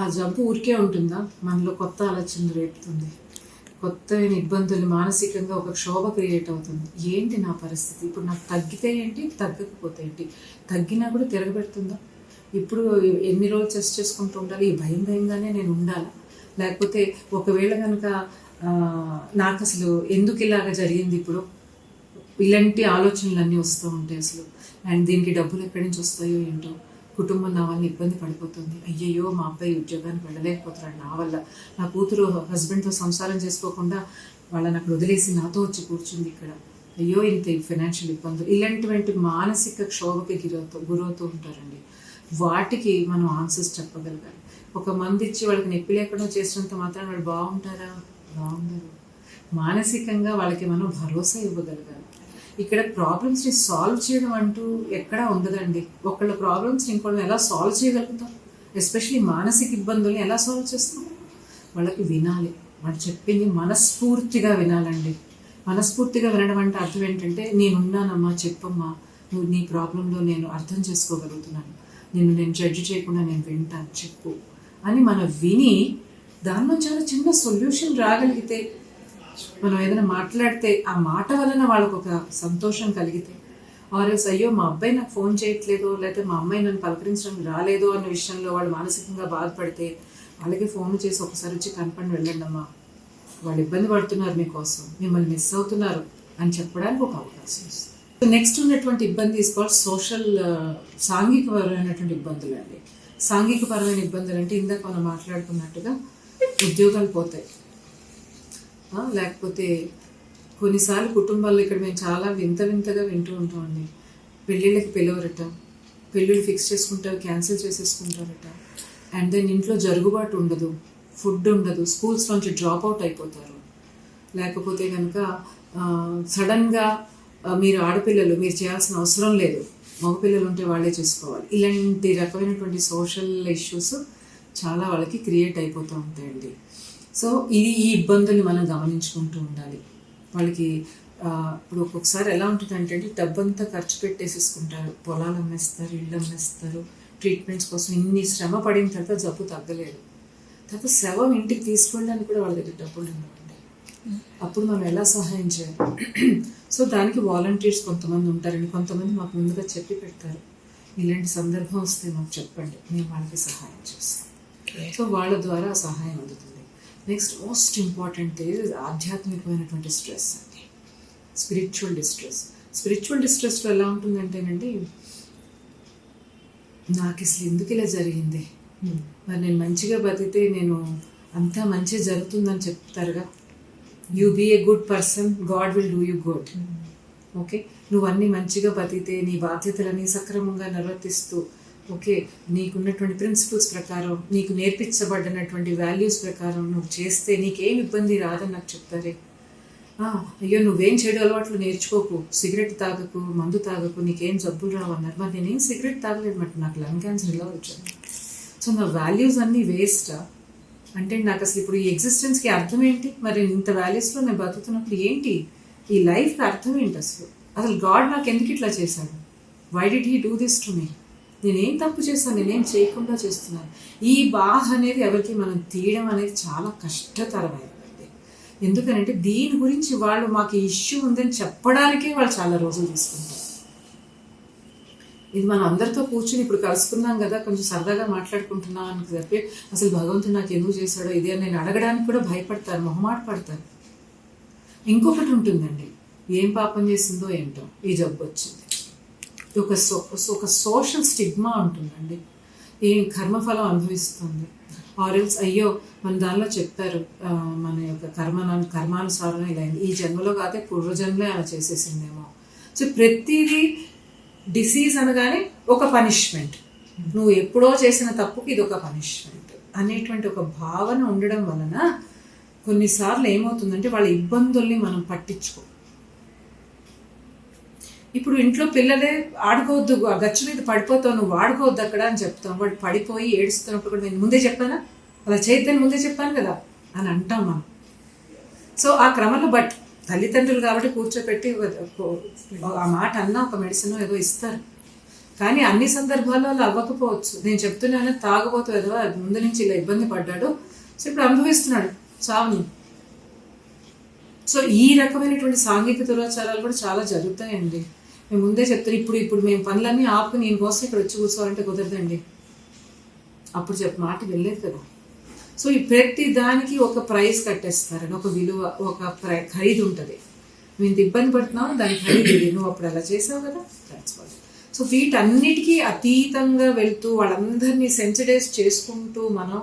ఆ జబ్బు ఊరికే ఉంటుందా? మనలో కొత్త ఆలోచనలు రేపుతుంది, కొత్త ఇబ్బందులు, మానసికంగా ఒక క్షోభ క్రియేట్ అవుతుంది. ఏంటి నా పరిస్థితి, ఇప్పుడు నాకు తగ్గితే ఏంటి, తగ్గకపోతే ఏంటి, తగ్గినా కూడా తిరగబెడుతుందా, ఇప్పుడు ఎన్ని రోజులు టెస్ట్ చేసుకుంటూ ఉండాలి, ఈ భయంగానే నేను ఉండాలా, లేకపోతే ఒకవేళ కనుక నాకు అసలు ఎందుకు ఇలాగ జరిగింది, ఇప్పుడు ఇలాంటి ఆలోచనలు అన్నీ వస్తూ ఉంటాయి అసలు. అండ్ దీనికి డబ్బులు ఎక్కడి నుంచి వస్తాయో ఏంటో, కుటుంబం నా వల్ల ఇబ్బంది పడిపోతుంది, అయ్యయ్యో మా అబ్బాయి ఉద్యోగానికి వెళ్ళలేకపోతున్నాడు నా వల్ల, నా కూతురు హస్బెండ్తో సంసారం చేసుకోకుండా వాళ్ళని అక్కడ వదిలేసి నాతో వచ్చి కూర్చుంది ఇక్కడ, అయ్యో ఇంత ఫైనాన్షియల్ ఇబ్బందులు, ఇలాంటివంటి మానసిక క్షోభకి గురవుతూ ఉంటారండి. వాటికి మనం ఆన్సర్స్ చెప్పగలగాలి. ఒక మంది ఇచ్చి వాళ్ళకి నొప్పి లేకుండా చేసినంత మాత్రం వాళ్ళు బాగుంటారా? బాగుండరు. మానసికంగా వాళ్ళకి మనం భరోసా ఇవ్వగలగాలి. ఇక్కడ ప్రాబ్లమ్స్ని సాల్వ్ చేయడం అంటూ ఎక్కడా ఉండదండి. ఒకళ్ళ ప్రాబ్లమ్స్ని ఇంకోళ్ళని ఎలా సాల్వ్ చేయగలుగుతాం, ఎస్పెషలీ మానసిక ఇబ్బందుల్ని ఎలా సాల్వ్ చేస్తాం? వాళ్ళకి వినాలి, వాళ్ళు చెప్పింది మనస్ఫూర్తిగా వినాలండి. మనస్ఫూర్తిగా వినడం అంటే అర్థం ఏంటంటే, నేనున్నానమ్మా, చెప్పమ్మా, నువ్వు నీ ప్రాబ్లంలో నేను అర్థం చేసుకోగలుగుతున్నాను, నేను జడ్జి చేయకుండా నేను వింటాను, చెప్పు అని మనం విని దానిలో చాలా చిన్న సొల్యూషన్ రాగలిగితే, మనం ఏదైనా మాట్లాడితే ఆ మాట వలన వాళ్ళకు ఒక సంతోషం కలిగితే, ఆర్ఎల్స్ అయ్యో మా అబ్బాయి నాకు ఫోన్ చేయట్లేదు, లేకపోతే మా అమ్మాయి నన్ను పలకరించడానికి రాలేదు అన్న విషయంలో వాళ్ళు మానసికంగా బాధపడితే వాళ్ళకి ఫోన్ చేసి ఒకసారి వచ్చి కనపడి వెళ్ళండి అమ్మా, వాళ్ళు ఇబ్బంది పడుతున్నారు మీకోసం, మిమ్మల్ని మిస్ అవుతున్నారు అని చెప్పడానికి ఒక అవకాశం ఇస్తుంది. నెక్స్ట్ ఉన్నటువంటి ఇబ్బంది తీసుకోవాలి సోషల్, సాంఘికపరమైనటువంటి ఇబ్బందులు అండి. సాంఘికపరమైన ఇబ్బందులు అంటే ఇందాక మనం మాట్లాడుకున్నట్టుగా ఉద్యోగాలు పోతాయి, లేకపోతే కొన్నిసార్లు కుటుంబాల్లో ఇక్కడ మేము చాలా వింతగా వింటూ ఉంటామండి. పెళ్ళిళ్ళకి పిలవరట, పెళ్ళిళ్ళు ఫిక్స్ చేసుకుంటారు, క్యాన్సిల్ చేసేసుకుంటారట. అండ్ దెన్ ఇంట్లో జరుగుబాటు ఉండదు, ఫుడ్ ఉండదు, స్కూల్స్ నుంచి డ్రాప్ అవుట్ అయిపోతారు. లేకపోతే కనుక సడన్గా మీరు ఆడపిల్లలు, మీరు చేయాల్సిన అవసరం లేదు, మగపిల్లలు ఉంటే వాళ్ళే చూసుకోవాలి. ఇలాంటి రకమైనటువంటి సోషల్ ఇష్యూస్ చాలా వాళ్ళకి క్రియేట్ అయిపోతూ ఉంటాయండి. సో ఈ ఇబ్బందుల్ని మనం గమనించుకుంటూ ఉండాలి. వాళ్ళకి ఇప్పుడు ఒక్కొక్కసారి ఎలా ఉంటుందంటే డబ్బంతా ఖర్చు పెట్టేసేసుకుంటారు, పొలాలు అమ్మేస్తారు, ఇళ్ళు అమ్మేస్తారు, ట్రీట్మెంట్స్ కోసం ఇన్ని శ్రమ పడిన తర్వాత జబ్బు తగ్గలేదు, తర్వాత శవం ఇంటికి తీసుకెళ్ళడానికి కూడా వాళ్ళ దగ్గర డబ్బులు ఉండవండి. అప్పుడు మనం ఎలా సహాయం చేయాలి? సో దానికి వాలంటీర్స్ కొంతమంది ఉంటారండి, కొంతమంది మాకు ముందుగా చెప్పి పెడతారు, ఇలాంటి సందర్భం వస్తే మాకు చెప్పండి, మేము వాళ్ళకి సహాయం చేస్తాం. సో వాళ్ళ ద్వారా సహాయం అందుతుంది. నెక్స్ట్ మోస్ట్ ఇంపార్టెంట్ ఆధ్యాత్మికమైనటువంటి స్ట్రెస్ అండి, స్పిరిచువల్ డిస్ట్రెస్. స్పిరిచువల్ డిస్ట్రెస్లో ఎలా ఉంటుందంటేనండి, నాకు అసలు ఎందుకు ఇలా జరిగింది, మరి నేను మంచిగా బతికితే నేను అంతా మంచిగా జరుగుతుందని చెప్తారుగా. You be a good person, God will do you good. Okay, నువ్వు అన్నీ మంచిగా బతికితే, నీ బాధ్యతలని సక్రమంగా నిర్వర్తిస్తూ, ఓకే, నీకున్నటువంటి ప్రిన్సిపల్స్ ప్రకారం, నీకు నేర్పించబడినటువంటి వాల్యూస్ ప్రకారం నువ్వు చేస్తే నీకేం ఇబ్బంది రాదని నాకు చెప్తారే. అయ్యో నువ్వేం చెడు అలవాట్లు నేర్చుకోకు, సిగరెట్ తాగకు, మందు తాగకు, నీకేం జబ్బులు రావన్నారు. మరి నేనేం సిగరెట్ తాగలేదు, మరి నాకు లంగ్ క్యాన్సర్ ఇలా వచ్చాను. సో నా వాల్యూస్ అన్నీ వేస్టా అంటే నాకు అసలు ఇప్పుడు ఈ ఎగ్జిస్టెన్స్కి అర్థం ఏంటి? మరి ఇంత వాల్యూస్లో నేను బతుకుతున్నప్పుడు ఏంటి ఈ లైఫ్కి అర్థం ఏంటి? అసలు గాడ్ నాకు ఎందుకు ఇట్లా చేశాడు? Why did he do this to me? నేనేం తప్పు చేస్తాను, నేనేం చేయకుండా చేస్తున్నాను? ఈ బాధ అనేది ఎవరికి మనం తీయడం అనేది చాలా కష్టతరమైనది. ఎందుకనంటే దీని గురించి వాళ్ళు మాకు ఇష్యూ ఉందని చెప్పడానికే వాళ్ళు చాలా రోజులు తీసుకుంటారు. ఇది మనం అందరితో కూర్చుని ఇప్పుడు కలుసుకున్నాం కదా, కొంచెం సరదాగా మాట్లాడుకుంటున్నాం అని చెప్పి అసలు భగవంతుడు నాకు ఎందుకు చేశాడో ఇది అని నేను అడగడానికి కూడా భయపడతారు, మొహమాట పడతారు. ఇంకొకటి ఉంటుందండి, ఏం పాపం చేసిందో ఏంటో ఈ జబ్బు వచ్చింది, ఒక సోషల్ స్టిగ్మా ఉంటుందండి, ఏం కర్మఫలం అనుభవిస్తుంది. ఆరెల్స్ అయ్యో మన దానిలో చెప్పారు, మన యొక్క కర్మానుసారం ఇలా అయింది, ఈ జన్మలో కాదే పూర్వజన్మలే అలా చేసేసిందేమో. సో ప్రతిదీ డిసీజ్ అనగానే ఒక పనిష్మెంట్, నువ్వు ఎప్పుడో చేసిన తప్పుకి ఇది ఒక పనిష్మెంట్ అనేటువంటి ఒక భావన ఉండడం వలన కొన్నిసార్లు ఏమవుతుందంటే వాళ్ళ ఇబ్బందుల్ని మనం పట్టించుకో. ఇప్పుడు ఇంట్లో పిల్లలే ఆడుకోవద్దు, గచ్చు మీద పడిపోతావు, నువ్వు ఆడుకోవద్దు అక్కడ అని చెప్తాం. వాడు పడిపోయి ఏడుస్తున్నప్పుడు కూడా నేను ముందే చెప్పానా, అలా చేయొద్దని ముందే చెప్పాను కదా అని అంటాం మనం. సో ఆ క్రమంలో బట్ తల్లిదండ్రులు కాబట్టి కూర్చోపెట్టి ఆ మాట అన్నా ఒక మెడిసిన్ ఏదో ఇస్తారు. కానీ అన్ని సందర్భాల్లో అలా అవ్వకపోవచ్చు. నేను చెప్తున్నాను తాగబోతు ఏదో ముందు నుంచి ఇలా ఇబ్బంది పడ్డాడు, సో ఇప్పుడు అనుభవిస్తున్నాడు చావుని. సో ఈ రకమైనటువంటి సాంఘిక దురాచారాలు కూడా చాలా జరుగుతాయండి. మేము ముందే చెప్తాను, ఇప్పుడు మేము పనులన్నీ ఆపుకుని నేను కోసం ఇక్కడ వచ్చి కూర్చోవాలంటే కుదరదండి. అప్పుడు మాట వెళ్ళలేదు కదా. సో ఈ ప్రతి దానికి ఒక ప్రైస్ కట్టేస్తారని, ఒక విలువ, ఒక ఖరీదు ఉంటుంది. నువ్వు ఇంత ఇబ్బంది పడుతున్నావు, దాని ఖరీదు ఇది, నువ్వు అప్పుడు అలా చేసావు కదా, దాట్స్ వాట్. సో వీటన్నిటికీ అతీతంగా వెళ్తూ వాళ్ళందరినీ సెన్సిటైజ్ చేసుకుంటూ మనం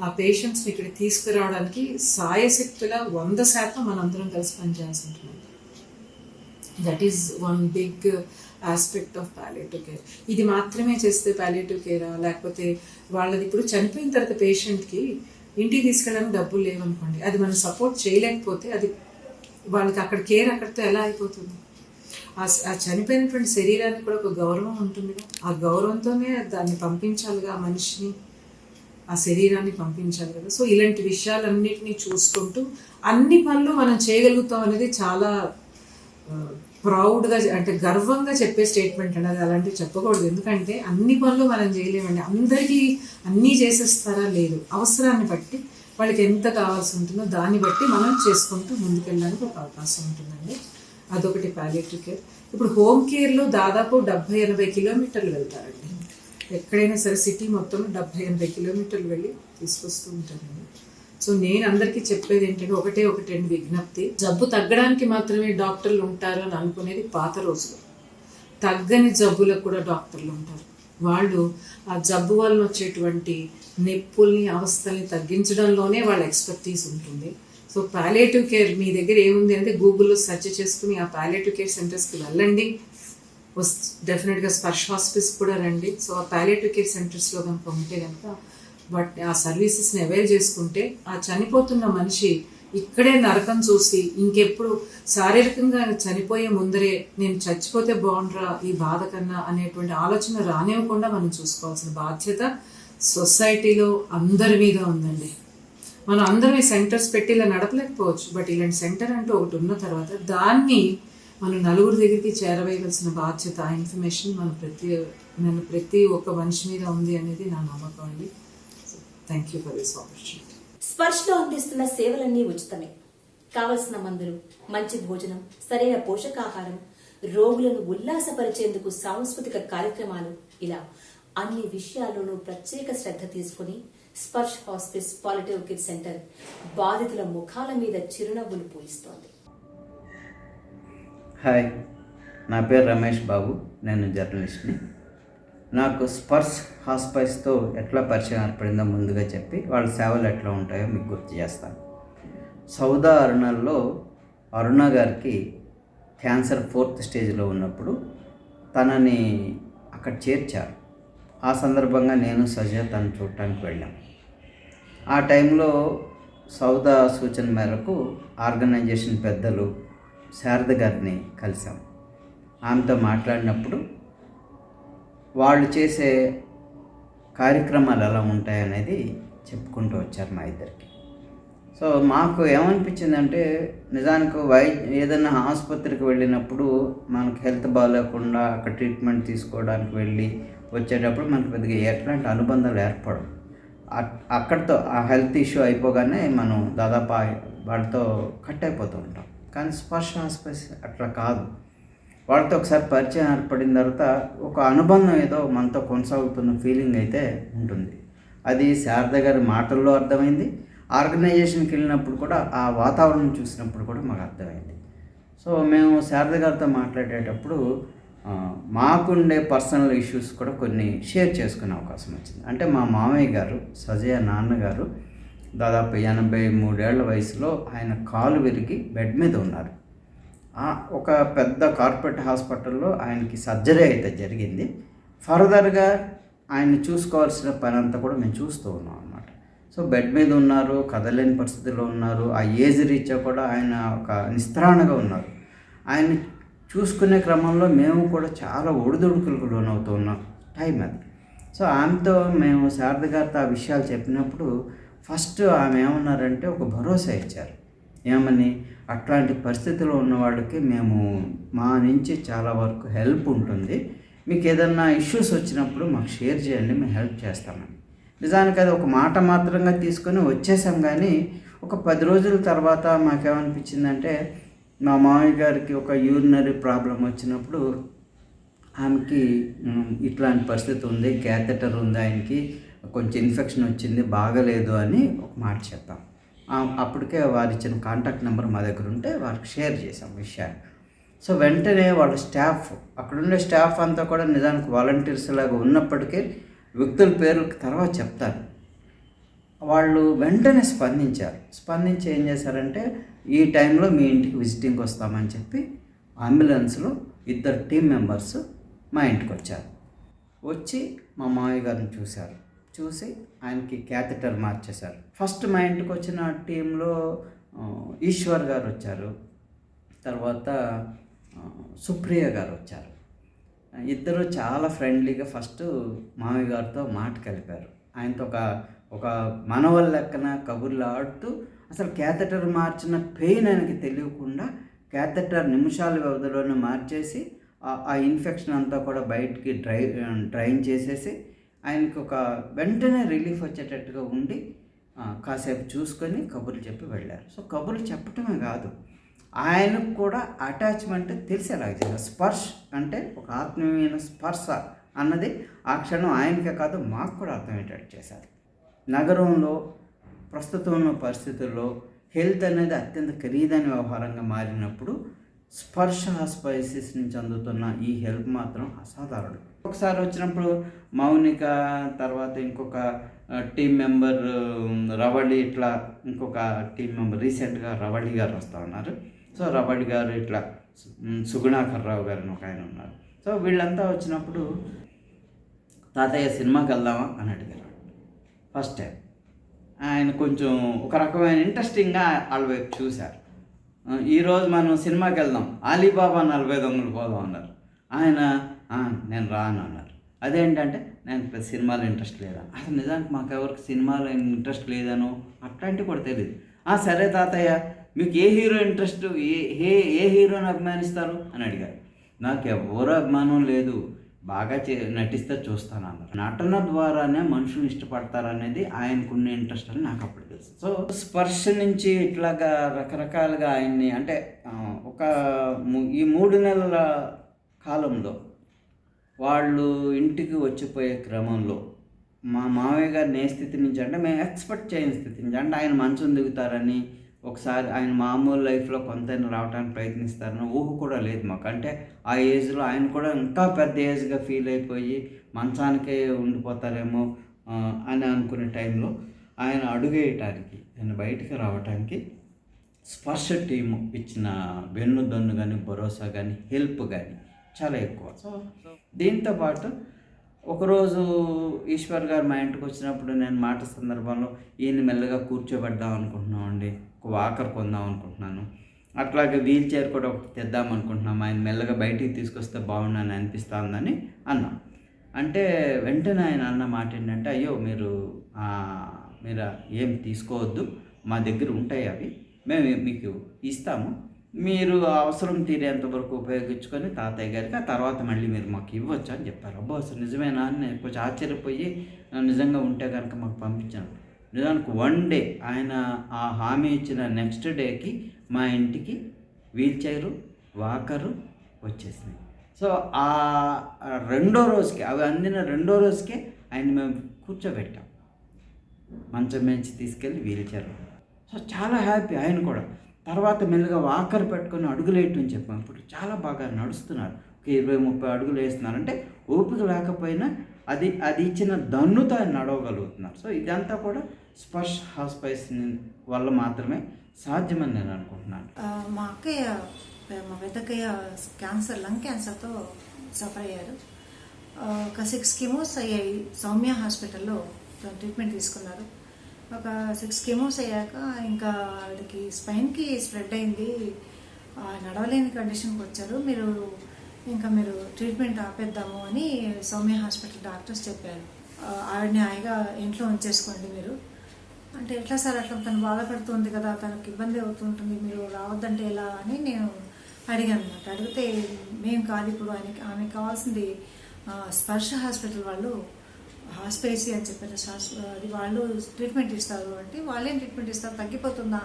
ఆ పేషెంట్స్ని ఇక్కడ తీసుకురావడానికి సాయశక్తుల 100% మనందరం కలిసి పనిచేయాల్సి ఉంటుంది. That is one big aspect of palliative care. ఇది మాత్రమే చేస్తే పాలియేటివ్ కేరా, లేకపోతే వాళ్ళది ఇప్పుడు చనిపోయిన తర్వాత పేషెంట్కి ఇంటికి తీసుకెళ్ళడానికి డబ్బులు లేవనుకోండి, అది మనం సపోర్ట్ చేయలేకపోతే అది వాళ్ళకి అక్కడ కేర్ అక్కడితో ఎలా అయిపోతుంది? ఆ చనిపోయినటువంటి శరీరానికి కూడా ఒక గౌరవం ఉంటుందిగా, ఆ గౌరవంతోనే దాన్ని పంపించాలిగా, ఆ మనిషిని, ఆ శరీరాన్ని పంపించాలి కదా. సో ఇలాంటి విషయాలన్నిటినీ చూసుకుంటూ అన్ని పనులు మనం చేయగలుగుతాం అనేది చాలా ప్రౌడ్గా, అంటే గర్వంగా చెప్పే స్టేట్మెంట్ అండి. అది అలాంటివి చెప్పకూడదు, ఎందుకంటే అన్ని పనులు మనం చేయలేమండి. అందరికీ అన్నీ చేసేస్తారా? లేదు. అవసరాన్ని బట్టి వాళ్ళకి ఎంత కావాల్సి ఉంటుందో దాన్ని బట్టి మనం చేసుకుంటూ ముందుకెళ్ళడానికి ఒక అవకాశం ఉంటుందండి. అదొకటి పాలియేటివ్ కేర్. ఇప్పుడు హోమ్ కేర్లో దాదాపు 70-80 కిలోమీటర్లు వెళ్తారండి. ఎక్కడైనా సరే సిటీ మొత్తం 70-80 కిలోమీటర్లు వెళ్ళి తీసుకొస్తూ ఉంటానండి. సో నేను అందరికీ చెప్పేది ఏంటంటే ఒకటే విజ్ఞప్తి, జబ్బు తగ్గడానికి మాత్రమే డాక్టర్లు ఉంటారు అని అనుకునేది పాత రోజులు. తగ్గని జబ్బులకు కూడా డాక్టర్లు ఉంటారు. వాళ్ళు ఆ జబ్బు వలన వచ్చేటువంటి నొప్పుల్ని, అవస్థల్ని తగ్గించడంలోనే వాళ్ళ ఎక్స్పర్టీస్ ఉంటుంది. సో పాలియేటివ్ కేర్ మీ దగ్గర ఏముంది అంటే గూగుల్లో సెర్చ్ చేసుకుని ఆ పాలియేటివ్ కేర్ సెంటర్స్కి వెళ్ళండి. డెఫినెట్గా స్పర్శ హాస్పిస్ కూడా రండి. సో ఆ పాలియేటివ్ కేర్ సెంటర్స్లో కనుక ఉంటే కనుక ఆ సర్వీసెస్ని అవైల్ చేసుకుంటే ఆ చనిపోతున్న మనిషి ఇక్కడే నరకం చూసి ఇంకెప్పుడు శారీరకంగా చనిపోయే ముందరే నేను చచ్చిపోతే బాగుండ్రా ఈ బాధ కన్నా అనేటువంటి ఆలోచన రానివ్వకుండా మనం చూసుకోవాల్సిన బాధ్యత సొసైటీలో అందరి మీద ఉందండి. మనం అందరం ఈ సెంటర్స్ పెట్టి ఇలా నడపలేకపోవచ్చు, బట్ ఇలాంటి సెంటర్ అంటూ ఒకటి ఉన్న తర్వాత దాన్ని మనం నలుగురి దగ్గరికి చేరవేయవలసిన బాధ్యత, ఆ ఇన్ఫర్మేషన్ ప్రతి ఒక్క మనిషి మీద ఉంది అనేది నా నమ్మకం అండి. Thank you for this opportunity. స్పర్శలో అందిస్తున్న సేవలన్నీ ఉచితమే. కావలసిన మందులు, మంచి భోజనం, సరైన పోషకాహారం, రోగులను ఉల్లాసపరిచేందుకు సాంస్కృతిక కార్యక్రమాలు, ఇలా అన్ని విషయాల్లోనూ ప్రత్యేక శ్రద్ధ తీసుకుని స్పర్శ హాస్పిస్ పాలియేటివ్ కేర్ సెంటర్ బాధితుల ముఖాల మీద చిరునవ్వులు పూయిస్తోంది. హాయ్, నా పేరు రమేష్ బాబు, నేను జర్నలిస్ట్ని. నాకు స్పర్శ హాస్పిస్తో ఎట్లా పరిచయం ఏర్పడిందో ముందుగా చెప్పి వాళ్ళ సేవలు ఎట్లా ఉంటాయో మీకు గుర్తు చేస్తాను. సౌదా అరుణాల్లో అరుణ గారికి క్యాన్సర్ 4th స్టేజ్లో ఉన్నప్పుడు తనని అక్కడ చేర్చారు. ఆ సందర్భంగా నేను సజా తను చూడటానికి వెళ్ళాం. ఆ టైంలో సౌదా సూచన మేరకు ఆర్గనైజేషన్ పెద్దలు శారద గారిని కలిసాం. ఆమెతో మాట్లాడినప్పుడు వాళ్ళు చేసే కార్యక్రమాలు ఎలా ఉంటాయనేది చెప్పుకుంటూ వచ్చారు మా ఇద్దరికి. సో మాకు ఏమనిపించిందంటే, నిజానికి ఏదైనా ఆసుపత్రికి వెళ్ళినప్పుడు మనకు హెల్త్ బాగాలేకుండా అక్కడ ట్రీట్మెంట్ తీసుకోవడానికి వెళ్ళి వచ్చేటప్పుడు మనకు పెద్దగా ఎట్లాంటి అనుబంధాలు ఏర్పడవు. అక్కడితో ఆ హెల్త్ ఇష్యూ అయిపోగానే మనం దాదాపు వాళ్ళతో కట్ అయిపోతూ ఉంటాం. కానీ స్పర్శ హాస్పిస్ అట్లా కాదు. వాళ్ళతో ఒకసారి పరిచయం ఏర్పడిన తర్వాత ఒక అనుబంధం ఏదో మనతో కొనసాగుతున్న ఫీలింగ్ అయితే ఉంటుంది. అది శారద గారి మాటల్లో అర్థమైంది. ఆర్గనైజేషన్కి వెళ్ళినప్పుడు కూడా ఆ వాతావరణం చూసినప్పుడు కూడా మాకు అర్థమైంది. సో మేము శారద గారితో మాట్లాడేటప్పుడు మాకుండే పర్సనల్ ఇష్యూస్ కూడా కొన్ని షేర్ చేసుకునే అవకాశం వచ్చింది. అంటే మా మామయ్య గారు, సజయ నాన్నగారు, దాదాపు 83 ఏళ్ల వయసులో ఆయన కాలు విరిగి బెడ్ మీద ఉన్నారు. ఒక పెద్ద కార్పొరేట్ హాస్పిటల్లో ఆయనకి సర్జరీ అయితే జరిగింది. ఫర్దర్గా ఆయన్ని చూసుకోవాల్సిన పని అంతా కూడా మేము చూస్తూ ఉన్నాం అన్నమాట. సో బెడ్ మీద ఉన్నారు, కదలేని పరిస్థితుల్లో ఉన్నారు. ఆ ఏజ్ రీత్యా కూడా ఆయన ఒక నిస్త్రాణగా ఉన్నారు. ఆయన్ని చూసుకునే క్రమంలో మేము కూడా చాలా ఒడిదుడుకులకు లోనవుతూ ఉన్నాం టైం అది. సో ఆమెతో మేము శారద గారితో ఆ విషయాలు చెప్పినప్పుడు ఫస్ట్ ఆమె ఏమన్నారంటే ఒక భరోసా ఇచ్చారు. ఏమని, అట్లాంటి పరిస్థితిలో ఉన్న వాళ్ళకి మేము మా నుంచి చాలా వరకు హెల్ప్ ఉంటుంది, మీకు ఏదన్నా ఇష్యూస్ వచ్చినప్పుడు మాకు షేర్ చేయండి, మేము హెల్ప్ చేస్తామని. నిజానికి అది ఒక మాట మాత్రంగా తీసుకొని వచ్చేసాం. కానీ ఒక 10 రోజుల తర్వాత మాకేమనిపించిందంటే, మా మామయ్య గారికి ఒక యూరినరీ ప్రాబ్లం వచ్చినప్పుడు ఆమెకి ఇట్లాంటి పరిస్థితి ఉంది, క్యాథెటర్ ఉంది, ఆయనకి కొంచెం ఇన్ఫెక్షన్ వచ్చింది, బాగలేదు అని ఒక మాట చెప్పాం. అప్పటికే వారు ఇచ్చిన కాంటాక్ట్ నెంబర్ మా దగ్గర ఉంటే వారికి షేర్ చేసాం విషయాన్ని. సో వెంటనే వాళ్ళ స్టాఫ్, అక్కడుండే స్టాఫ్ అంతా కూడా నిజానికి వాలంటీర్స్ లాగా ఉన్నప్పటికీ వ్యక్తుల పేర్లు తర్వాత చెప్తారు. వాళ్ళు వెంటనే స్పందించి ఏం చేశారంటే, ఈ టైంలో మీ ఇంటికి విజిటింగ్కి వస్తామని చెప్పి అంబులెన్స్లో 2 టీం మెంబర్స్ మా ఇంటికి వచ్చారు. వచ్చి మా మామయ్య గారిని చూసి ఆయనకి క్యాథెటర్ మార్చేశారు. ఫస్ట్ మా ఇంటికి వచ్చిన టీంలో ఈశ్వర్ గారు వచ్చారు, తర్వాత సుప్రియ గారు వచ్చారు. ఇద్దరు చాలా ఫ్రెండ్లీగా ఫస్ట్ మామయ్య గారితో మాట కలిపారు. ఆయనతో ఒక మనవళ్ళ లెక్కన కబుర్లు ఆడుతూ అసలు క్యాథెటర్ మార్చిన పెయిన్ ఆయనకి తెలియకుండా క్యాథెటర్ నిమిషాల వ్యవధిలోనే మార్చేసి ఆ ఇన్ఫెక్షన్ అంతా కూడా బయటికి డ్రైన్ చేసేసి ఆయనకి ఒక వెంటనే రిలీఫ్ వచ్చేటట్టుగా ఉండి కాసేపు చూసుకొని కబుర్లు చెప్పి వెళ్ళారు. సో కబుర్లు చెప్పటమే కాదు, ఆయనకు కూడా అటాచ్మెంట్ తెలిసేలాగా చేశారు. స్పర్శ అంటే ఒక ఆత్మీయమైన స్పర్శ అన్నది ఆ క్షణం ఆయనకే కాదు మాకు కూడా అర్థమయ్యేటట్టు చేశారు. నగరంలో ప్రస్తుతం ఉన్న పరిస్థితుల్లో హెల్త్ అనేది అత్యంత ఖరీదైన వ్యవహారంగా మారినప్పుడు స్పర్శ స్పైసెస్ నుంచి అందుతున్న ఈ హెల్ప్ మాత్రం అసాధారణం. ఒకసారి వచ్చినప్పుడు మౌనిక, తర్వాత ఇంకొక టీం మెంబర్ రవళి, ఇట్లా ఇంకొక టీం మెంబర్ రీసెంట్గా రవళి గారు వస్తూ ఉన్నారు. సో రవళి గారు, ఇట్లా సుగుణాకర్ రావు గారు అని ఒక ఆయన ఉన్నారు. సో వీళ్ళంతా వచ్చినప్పుడు తాతయ్య సినిమాకి వెళ్దామా అని అడిగారు. ఫస్ట్ టైం ఆయన కొంచెం ఒక రకమైన ఇంట్రెస్టింగ్గా వాళ్ళ వైపు చూశారు. ఈరోజు మనం సినిమాకి వెళ్దాం, అలీబాబా 40 దొంగలు పోదాం అన్నారు. ఆయన నేను రాను అన్నారు. అదేంటంటే నేను సినిమాలో ఇంట్రెస్ట్ లేదా, అసలు నిజానికి మాకెవరికి సినిమాలో ఇంట్రెస్ట్ లేదనో అట్లాంటివి కూడా తెలియదు. సరే తాతయ్య, మీకు ఏ హీరో ఇంట్రెస్ట్, ఏ హీరోని అభిమానిస్తారు అని అడిగారు. నాకు ఎవరు అభిమానం లేదు, బాగా నటిస్తే చూస్తాను అన్నారు. నటన ద్వారానే మనుషులు ఇష్టపడతారనేది ఆయనకున్న ఇంట్రెస్ట్ అని నాకు అప్పుడు తెలుసు. సో స్పర్శ నుంచి ఇట్లాగా రకరకాలుగా ఆయన్ని, అంటే ఈ 3 నెలల కాలంలో వాళ్ళు ఇంటికి వచ్చిపోయే క్రమంలో మా మామయ్య గారిని ఏ స్థితి నుంచి అంటే మేము ఎక్స్పెక్ట్ చేయని స్థితి నుంచి, అంటే ఆయన మంచం దిగుతారని, ఒకసారి ఆయన మామూలు లైఫ్లో కొంతైనా రావడానికి ప్రయత్నిస్తారని ఊహ కూడా లేదు మాకు. అంటే ఆ ఏజ్లో ఆయన కూడా ఇంకా పెద్ద ఏజ్గా ఫీల్ అయిపోయి మంచానికే ఉండిపోతారేమో అని అనుకునే టైంలో ఆయన అడుగేయటానికి, ఆయన బయటికి రావడానికి స్పర్శ టీము ఇచ్చిన వెన్నుదన్ను కానీ, భరోసా కానీ, హెల్ప్ కానీ చాలా ఎక్కువ. సో దీంతోపాటు ఒకరోజు ఈశ్వర్ గారు మా ఇంటికి వచ్చినప్పుడు నేను మాట సందర్భంలో ఈయన మెల్లగా కూర్చోబెడదాం అనుకుంటున్నామండి, ఒక వాకర్ కొందాం అనుకుంటున్నాను, అట్లాగే వీల్ చైర్ కూడా ఒకటి తెద్దాం అనుకుంటున్నాము, ఆయన మెల్లగా బయటికి తీసుకొస్తే బాగుండని అనిపిస్తుందని అన్నాం. అంటే వెంటనే ఆయన అన్న మాట ఏంటంటే, అయ్యో మీరు ఏం తీసుకోవద్దు, మా దగ్గర ఉంటాయి అవి, మేము మీకు ఇస్తాము, మీరు అవసరం తీరేంత వరకు ఉపయోగించుకొని తాతయ్య గారికి ఆ తర్వాత మళ్ళీ మీరు మాకు ఇవ్వచ్చు అని చెప్పారు. అబ్బో అసలు నిజమేనా అని నేను కొంచెం ఆశ్చర్యపోయి, నిజంగా ఉంటే కనుక మాకు పంపించాను. నిజానికి 1 డే ఆయన ఆ హామీ ఇచ్చిన నెక్స్ట్ డేకి మా ఇంటికి వీల్ చైరు, వాకరు వచ్చేసినాయి. సో ఆ 2వ రోజుకి, అవి అందిన 2వ రోజుకే ఆయన మేము కూర్చోబెట్టాం, మంచం మంచి తీసుకెళ్ళి వీల్ చైర్. సో చాలా హ్యాపీ ఆయన కూడా. తర్వాత మెల్లగా వాకర్ పెట్టుకొని అడుగులేయటం చెప్పాం. ఇప్పుడు చాలా బాగా నడుస్తున్నారు, ఒక 20-30 అడుగులు వేస్తున్నారు. అంటే ఓపిక లేకపోయినా అది ఇచ్చిన దన్నుతో ఆయన నడవగలుగుతున్నారు. సో ఇదంతా కూడా స్పర్శ హాస్పైస్ వల్ల మాత్రమే సాధ్యమని నేను అనుకుంటున్నాను. మా పెద్దక్కయ్య క్యాన్సర్, లంగ్ క్యాన్సర్తో సఫర్ అయ్యారు. ఒక 6 కెమోస్ అయ్యాయి. సౌమ్య హాస్పిటల్లో ట్రీట్మెంట్ తీసుకున్నారు. ఒక 6 కెమోస్ అయ్యాక ఇంకా ఆవిడకి స్పైన్కి స్ప్రెడ్ అయింది, నడవలేని కండిషన్కి వచ్చారు. మీరు ట్రీట్మెంట్ ఆపేద్దాము అని సౌమ్య హాస్పిటల్ డాక్టర్స్ చెప్పారు. ఆవిడని హాయిగా ఇంట్లో ఉంచేసుకోండి మీరు అంటే. ఎట్లా సార్, అట్లా తను బాధపడుతుంది కదా, తనకు ఇబ్బంది అవుతుంటుంది, మీరు రావద్దంటే ఎలా అని నేను అడిగాను అన్నమాట. అడిగితే మేము కాదు, ఇప్పుడు ఆమెకు కావాల్సింది స్పర్శ హాస్పిటల్ వాళ్ళు హాస్పైసీ అని చెప్పారు, అది వాళ్ళు ట్రీట్మెంట్ ఇస్తారు అంటే. వాళ్ళేం ట్రీట్మెంట్ ఇస్తారు, తగ్గిపోతుందా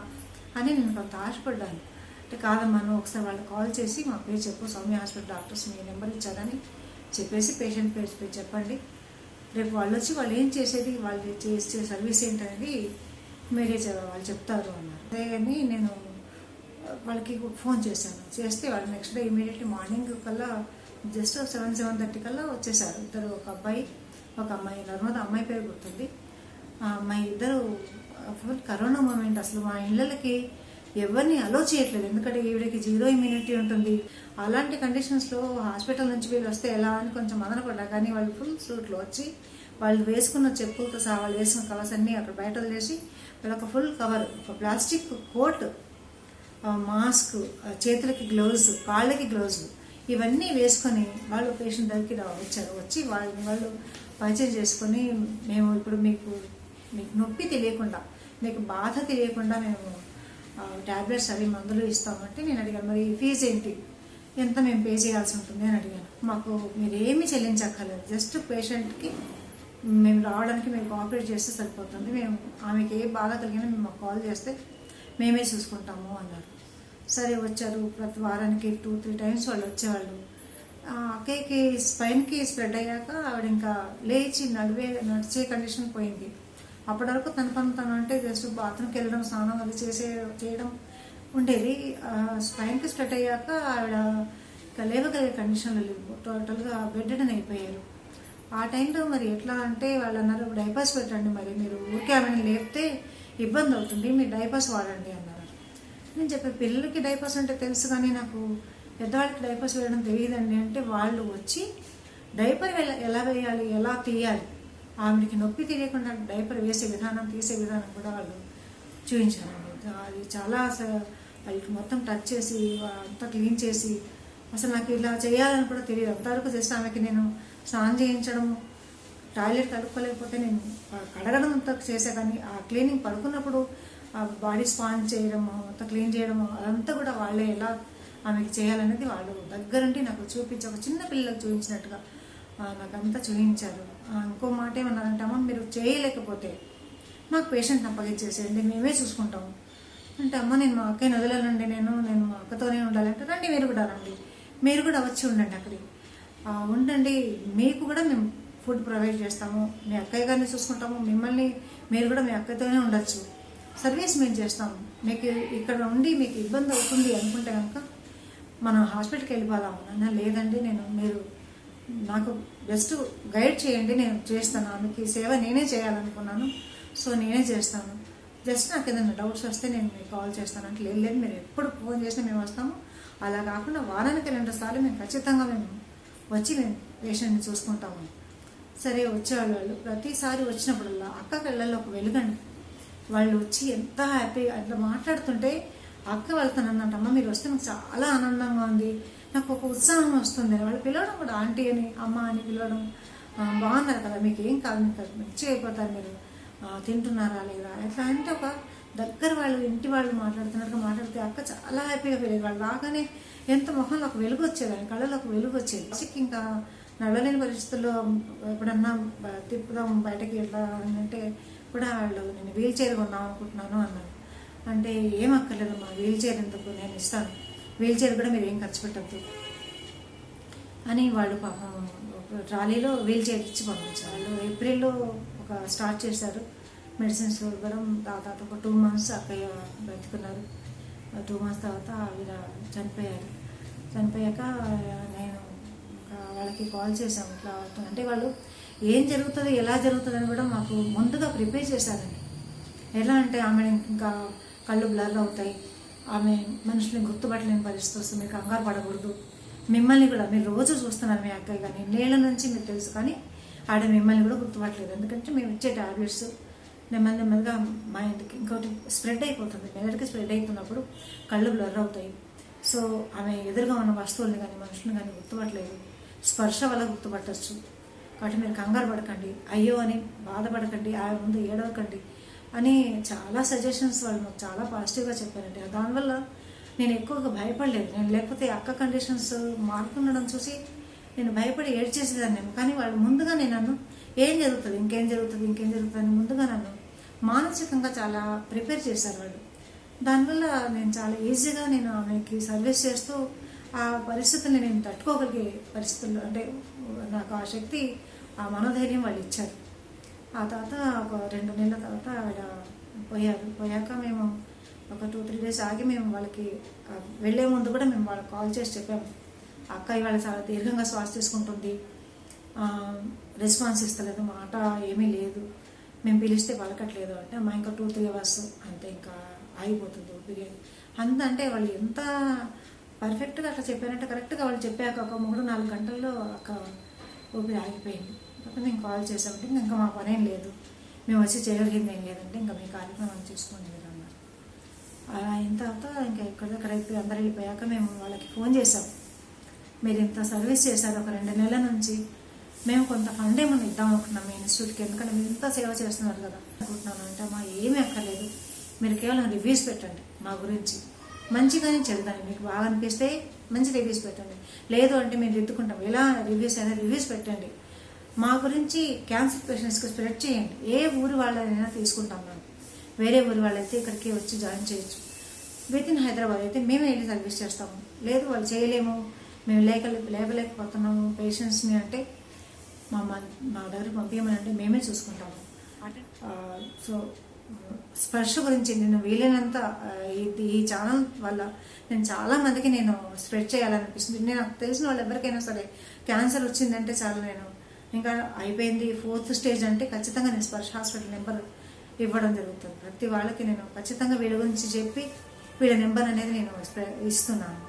అని నేను కొంత ఆశపడ్డాను. అంటే కాదమ్మా, నువ్వు ఒకసారి వాళ్ళకి కాల్ చేసి మా పేరు చెప్పు, సౌమ్య హాస్పిటల్ డాక్టర్స్ మీ నెంబర్ ఇచ్చారని చెప్పేసి పేషెంట్ పేరు చెప్పండి, రేపు వాళ్ళు వచ్చి వాళ్ళు ఏం చేసేది, వాళ్ళు చేసే సర్వీస్ ఏంటనేది మీరే వాళ్ళు చెప్తారు అన్నారు. అదే కానీ నేను వాళ్ళకి ఫోన్ చేస్తే వాళ్ళు నెక్స్ట్ డే ఇమీడియట్లీ మార్నింగ్ కల్లా జస్ట్ 7-7:30 కల్లా వచ్చేసారు. ఇద్దరు, ఒక అబ్బాయి ఒక అమ్మాయి. నర్మద అమ్మాయి పేరు గుర్తుంది. ఆ అమ్మాయి ఇద్దరు ఫుల్ కరోనా మూమెంట్. అసలు మా ఇళ్ళకి ఎవరిని అలో చేయట్లేదు, ఎందుకంటే ఈవిడకి 0 ఇమ్యూనిటీ ఉంటుంది. అలాంటి కండిషన్స్లో హాస్పిటల్ నుంచి వీళ్ళు వస్తే ఎలా అని కొంచెం మదనపడ్డా. కానీ వాళ్ళు ఫుల్ సూట్లో వచ్చి వాళ్ళు వేసుకున్న చెప్పులతో సహా వాళ్ళు వేసుకున్న కవర్స్ అన్నీ అక్కడ బయట వదిలేసి వాళ్ళొక ఫుల్ కవర్, ఒక ప్లాస్టిక్ కోట్, మాస్క్, చేతులకి గ్లౌజ్, కాళ్ళకి గ్లౌజ్, ఇవన్నీ వేసుకొని వాళ్ళు పేషెంట్ దగ్గరికి వచ్చారు. వచ్చి వాళ్ళు పరిచయం చేసుకొని, మేము ఇప్పుడు మీకు నొప్పి తెలియకుండా, మీకు బాధ తెలియకుండా మేము ట్యాబ్లెట్స్ అవి మందులు ఇస్తామంటే నేను అడిగాను, మరి ఫీజు ఏంటి, ఎంత మేము పే చేయాల్సి ఉంటుంది అని అడిగాను. మాకు మీరేమీ చెల్లించక్కర్లేదు, జస్ట్ పేషెంట్కి మేము రావడానికి మేము కోఆపరేట్ చేస్తే సరిపోతుంది, మేము ఆమెకి ఏ బాధ కలిగినా మేము మాకు కాల్ చేస్తే మేమే చూసుకుంటాము అన్నారు. సరే వచ్చారు. ప్రతి వారానికి 2-3 టైమ్స్ వాళ్ళు వచ్చేవాళ్ళు. అక్కయ్యకి స్పైన్కి స్ప్రెడ్ అయ్యాక ఆవిడ ఇంకా లేచి నడిచే కండిషన్ పోయింది. అప్పటి వరకు తన పని తను అంటే జస్ట్ బాత్రూమ్కి వెళ్ళడం, స్నానం అది చేయడం ఉండేది. స్పైన్కి స్ప్రెడ్ అయ్యాక ఆవిడ ఇంకా లేవగలిగే కండిషన్లో లేవు, టోటల్గా బెడ్డెడ్ అయిపోయారు. ఆ టైంలో మరి ఎట్లా అంటే వాళ్ళు అన్నారు, డైపర్స్ పెట్టండి, మరి మీరు ఊరికే ఆమెను లేపితే ఇబ్బంది అవుతుంది, మీరు డైపర్స్ వాడండి అన్నారు. నేను చెప్పాను, పిల్లలకి డైపర్స్ అంటే తెలుసు కానీ నాకు పెద్దవాళ్ళకి డైపర్స్ వేయడం తెలియదండి అంటే, వాళ్ళు వచ్చి డైపర్ ఎలా వేయాలి, ఎలా తీయాలి, ఆమెకి నొప్పి తెలియకుండా డైపర్ వేసే విధానం, తీసే విధానం కూడా వాళ్ళు చూపించారండి. అది చాలా వాళ్ళకి మొత్తం టచ్ చేసి అంతా క్లీన్ చేసి, అసలు నాకు ఇలా చేయాలని కూడా తెలియదు. అంతవరకు జస్ట్ ఆమెకి నేను స్నానం చేయించడం, టాయిలెట్ కడుక్కోలేకపోతే నేను కడగడం అంతా చేసే, కానీ ఆ క్లీనింగ్ పడుకున్నప్పుడు ఆ బాడీ స్పాంజ్ చేయడము, మొత్తం క్లీన్ చేయడము, అదంతా కూడా వాళ్ళే ఎలా ఆమెకి చేయాలనేది వాళ్ళు దగ్గరుండి నాకు చూపించి, ఒక చిన్న పిల్లలకు చూపించినట్టుగా నాకు అంతా చూపించారు. ఇంకో మాట ఏమన్నారంటే, అమ్మ మీరు చేయలేకపోతే మాకు పేషెంట్ని అప్పగించేసేయండి, మేమే చూసుకుంటాము అంటే, అమ్మ నేను మా అక్కని వదలనండి, నేను మా అక్కతోనే ఉండాలంటే, రండి మీరు కూడా రండి, మీరు కూడా వచ్చి ఉండండి, అక్కడికి ఉండండి, మీకు కూడా మేము ఫుడ్ ప్రొవైడ్ చేస్తాము, మీ అక్కయ్య గారిని చూసుకుంటాము, మిమ్మల్ని మీరు కూడా మీ అక్కతోనే ఉండొచ్చు, సర్వీస్ మేము చేస్తాము, మీకు ఇక్కడ ఉండి మీకు ఇబ్బంది అవుతుంది అనుకుంటే కనుక మనం హాస్పిటల్కి వెళ్ళిపోదాం. లేదండి, మీరు నాకు బెస్ట్ గైడ్ చేయండి, నేను చేస్తాను, ఆమెకి సేవ నేనే చేయాలనుకున్నాను, సో నేనే చేస్తాను, జస్ట్ నాకు ఏదైనా డౌట్స్ వస్తే నేను మీకు కాల్ చేస్తాను అంటే, లేదు మీరు ఎప్పుడు ఫోన్ చేసినా మేము వస్తాము, అలా కాకుండా వారానికి 2 సార్లు మేము ఖచ్చితంగా మేము వచ్చి మేము పేషెంట్ని చూసుకుంటాము. సరే వచ్చేవాళ్ళు, వాళ్ళు ప్రతిసారి వచ్చినప్పుడల్లా అక్క కళ్ళల్లో ఒక వెలుగండి, వాళ్ళు వచ్చి ఎంత హ్యాపీగా అట్లా మాట్లాడుతుంటే, అక్క వెళ్తాను అన్నట్టమ్మ మీరు వస్తే నాకు చాలా ఆనందంగా ఉంది, నాకు ఒక ఉత్సాహం వస్తుంది, వాళ్ళు పిలవడం కూడా ఆంటీ అని, అమ్మ అని పిలవడం, బాగున్నారు కదా, మీకు ఏం కాదు, మీకు మంచిగా అయిపోతారు, మీరు తింటున్నారా లేదా, ఎట్లా అంటే ఒక దగ్గర వాళ్ళు ఇంటి వాళ్ళు మాట్లాడుతున్నట్టుగా మాట్లాడితే అక్క చాలా హ్యాపీగా ఫీల్ అయ్యేది. వాళ్ళు రాగానే ఎంత మొహంలో ఒక వెలుగు వచ్చేది, కళ్ళలో ఒక వెలుగు వచ్చేది. ఇంకా నడవలేని పరిస్థితుల్లో ఎప్పుడన్నా తిప్పుదాం బయటకి ఎట్లా అంటే కూడా వాళ్ళు, నేను వీల్ చైర్ కొన్నాం అనుకుంటున్నాను అన్నారు. అంటే ఏం అక్కర్లేదు మా వీల్ చైర్ ఎందుకు, నేను ఇస్తాను, వీల్ చైర్ కూడా మీరు ఏం ఖర్చు పెట్టద్దు అని వాళ్ళు పాపం ట్రాలీలో వీల్ చైర్ ఇచ్చి పంపించారు. వాళ్ళు ఏప్రిల్లో స్టార్ట్ చేశారు మెడిసిన్స్ ఇవ్వడం. దాదాపు ఒక 2 months అక్కయ్య బ్రతుకున్నారు. 2 months తర్వాత ఆవిడ చనిపోయారు. చనిపోయాక నేను వాళ్ళకి కాల్ చేశాము, ఇట్లా అంటే వాళ్ళు ఏం జరుగుతుంది, ఎలా జరుగుతుంది అని కూడా మాకు ముందుగా ప్రిపేర్ చేశారండి. ఎలా అంటే ఆమె ఇంకా కళ్ళు బ్లర్ అవుతాయి, ఆమె మనుషులను గుర్తుపట్టలేని పరిస్థితి వస్తుంది, మీరు కంగారు పడకూడదు, మిమ్మల్ని కూడా మీరు రోజు చూస్తున్నారు మీ అక్కయ్య కానీ నేల నుంచి మీకు తెలుసు, కానీ ఆడ మిమ్మల్ని కూడా గుర్తుపట్టలేదు, ఎందుకంటే మేము ఇచ్చే టాబ్లెట్స్ నెమ్మదిగా మైండ్కి ఇంకోటి స్ప్రెడ్ అయిపోతుంది, మెదడుకి స్ప్రెడ్ అవుతున్నప్పుడు కళ్ళు బ్లర్ అవుతాయి. సో ఆమె ఎదురుగా ఉన్న వస్తువుల్ని కానీ మనుషులను కానీ గుర్తుపట్టలేదు, స్పర్శ వల్ల గుర్తుపట్టచ్చు, కాబట్టి మీరు కంగారు పడకండి, అయ్యో అని బాధపడకండి, ఆమె ముందు ఏడవకండి అని చాలా సజెషన్స్ వాళ్ళు మాకు చాలా పాజిటివ్గా చెప్పారండి. దానివల్ల నేను ఎక్కువగా భయపడలేదు. నేను లేకపోతే అక్క కండిషన్స్ మారుతుండడం చూసి నేను భయపడి ఏడ్చేసేదాన్ని నేను, కానీ వాళ్ళు ముందుగా నేను నన్ను ఏం జరుగుతుంది ఇంకేం జరుగుతుంది అని ముందుగా నన్ను మానసికంగా చాలా ప్రిపేర్ చేశారు వాళ్ళు. దానివల్ల నేను చాలా ఈజీగా నేను ఆమెకి సర్వీస్ చేస్తూ ఆ పరిస్థితుల్ని నేను తట్టుకోగలిగే పరిస్థితుల్లో, అంటే నాకు ఆ శక్తి, ఆ మనోధైర్యం వాళ్ళు ఇచ్చారు. ఆ తర్వాత ఒక 2 నెలల తర్వాత ఆవిడ పోయాక మేము ఒక 2-3 days ఆగి మేము వాళ్ళకి వెళ్ళే ముందు కూడా మేము వాళ్ళకి కాల్ చేసి చెప్పాము, అక్క ఇవాళ చాలా దీర్ఘంగా శ్వాస తీసుకుంటుంది, రెస్పాన్స్ ఇస్తలేదు, మాట ఏమీ లేదు, మేము పిలిస్తే పలకట్లేదు అంటే, అమ్మ ఇంకా 2-3 hours అంతే ఇంకా ఆగిపోతుంది బిర్యానీ అంత. అంటే వాళ్ళు ఎంత పర్ఫెక్ట్గా అట్లా చెప్పారంటే, కరెక్ట్గా వాళ్ళు చెప్పాక ఒక 3-4 గంటల్లో ఒక ఊపిరి ఆగిపోయింది. అప్పుడు మేము కాల్ చేసామంటే ఇంకా మా పనేం లేదు, మేము వచ్చి చేయగలిగింది ఏం లేదంటే ఇంకా మీ కార్యక్రమం చూసుకోండి మీరు అన్నారు. అలా అయిన తర్వాత ఇంకా ఎక్కడైతే అందరు వెళ్ళిపోయాక మేము వాళ్ళకి ఫోన్ చేసాం, మీరు ఇంత సర్వీస్ చేశారు ఒక 2 నెలల నుంచి, మేము కొంత ఫండ్ ఏమన్నా ఇద్దాం అనుకుంటున్నాం మీ ఇన్స్టిట్యూట్కి, ఎందుకంటే మీరు ఇంత సేవ చేస్తున్నారు కదా అనుకుంటున్నాను అంటే, మా ఏమీ అక్కర్లేదు, మీరు కేవలం రివ్యూస్ పెట్టండి మా గురించి, మంచిగానే చెల్దాన్ని, మీకు బాగా అనిపిస్తే మంచి రివ్యూస్ పెట్టండి, లేదు అంటే మేము దిద్దుకుంటాం, ఎలా రివ్యూస్ అయినా రివ్యూస్ పెట్టండి, మా గురించి క్యాన్సర్ పేషెంట్స్కి స్ప్రెడ్ చేయండి, ఏ ఊరి వాళ్ళైనా తీసుకుంటాం మేము, వేరే ఊరి వాళ్ళైతే ఇక్కడికి వచ్చి జాయిన్ చేయొచ్చు, విత్ ఇన్ హైదరాబాద్ అయితే మేమే వెళ్ళి సర్వీస్ చేస్తాము, లేదు వాళ్ళు చేయలేము మేము లేపలేకపోతున్నాము పేషెంట్స్ని అంటే మా దగ్గర పంపించమని అంటే మేమే చూసుకుంటాము. సో స్పర్శ గురించి నేను వీలైనంత ఈ ఛానల్ వల్ల నేను చాలా మందికి నేను స్ప్రెడ్ చేయాలనిపిస్తుంది. నేను నాకు తెలిసిన వాళ్ళు ఎవరికైనా సరే క్యాన్సర్ వచ్చిందంటే చాలా నేను ఇంకా అయిపోయింది 4th స్టేజ్ అంటే ఖచ్చితంగా నేను స్పర్శ హాస్పిటల్ నెంబర్ ఇవ్వడం జరుగుతుంది. ప్రతి వాళ్ళకి నేను ఖచ్చితంగా వీళ్ళ గురించి చెప్పి వీళ్ళ నెంబర్ అనేది నేను ఇస్తున్నాను.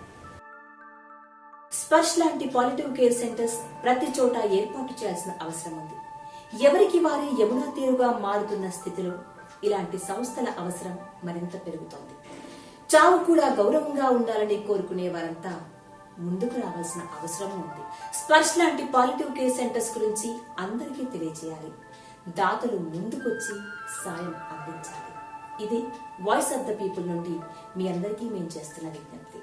స్పర్శ్ లాంటి పాలిటివ్ కేర్ సెంటర్స్ ప్రతి చోట ఏర్పాటు చేయాల్సిన అవసరం ఉంది. ఎవరికి వారే యమునా తీరుగా మారుతున్న స్థితిలో ఇలాంటి సంస్థల అవసరం మరింత పెరుగుతోంది. చావు కూడా గౌరవంగా ఉండాలని కోరుకునే వారంతా ముందుకు రావాల్సిన అవసరం ఉంది. స్పర్శ్ లాంటి పాలిటివ్ కేర్ సెంటర్స్ గురించి అందరికీ తెలియజేయాలి. దాతలు ముందుకొచ్చి సాయం అందించాలి. ఇది వాయిస్ ఆఫ్ ద పీపుల్ నుండి మీ అందరికీ మేము చేస్తున్న విజ్ఞప్తి.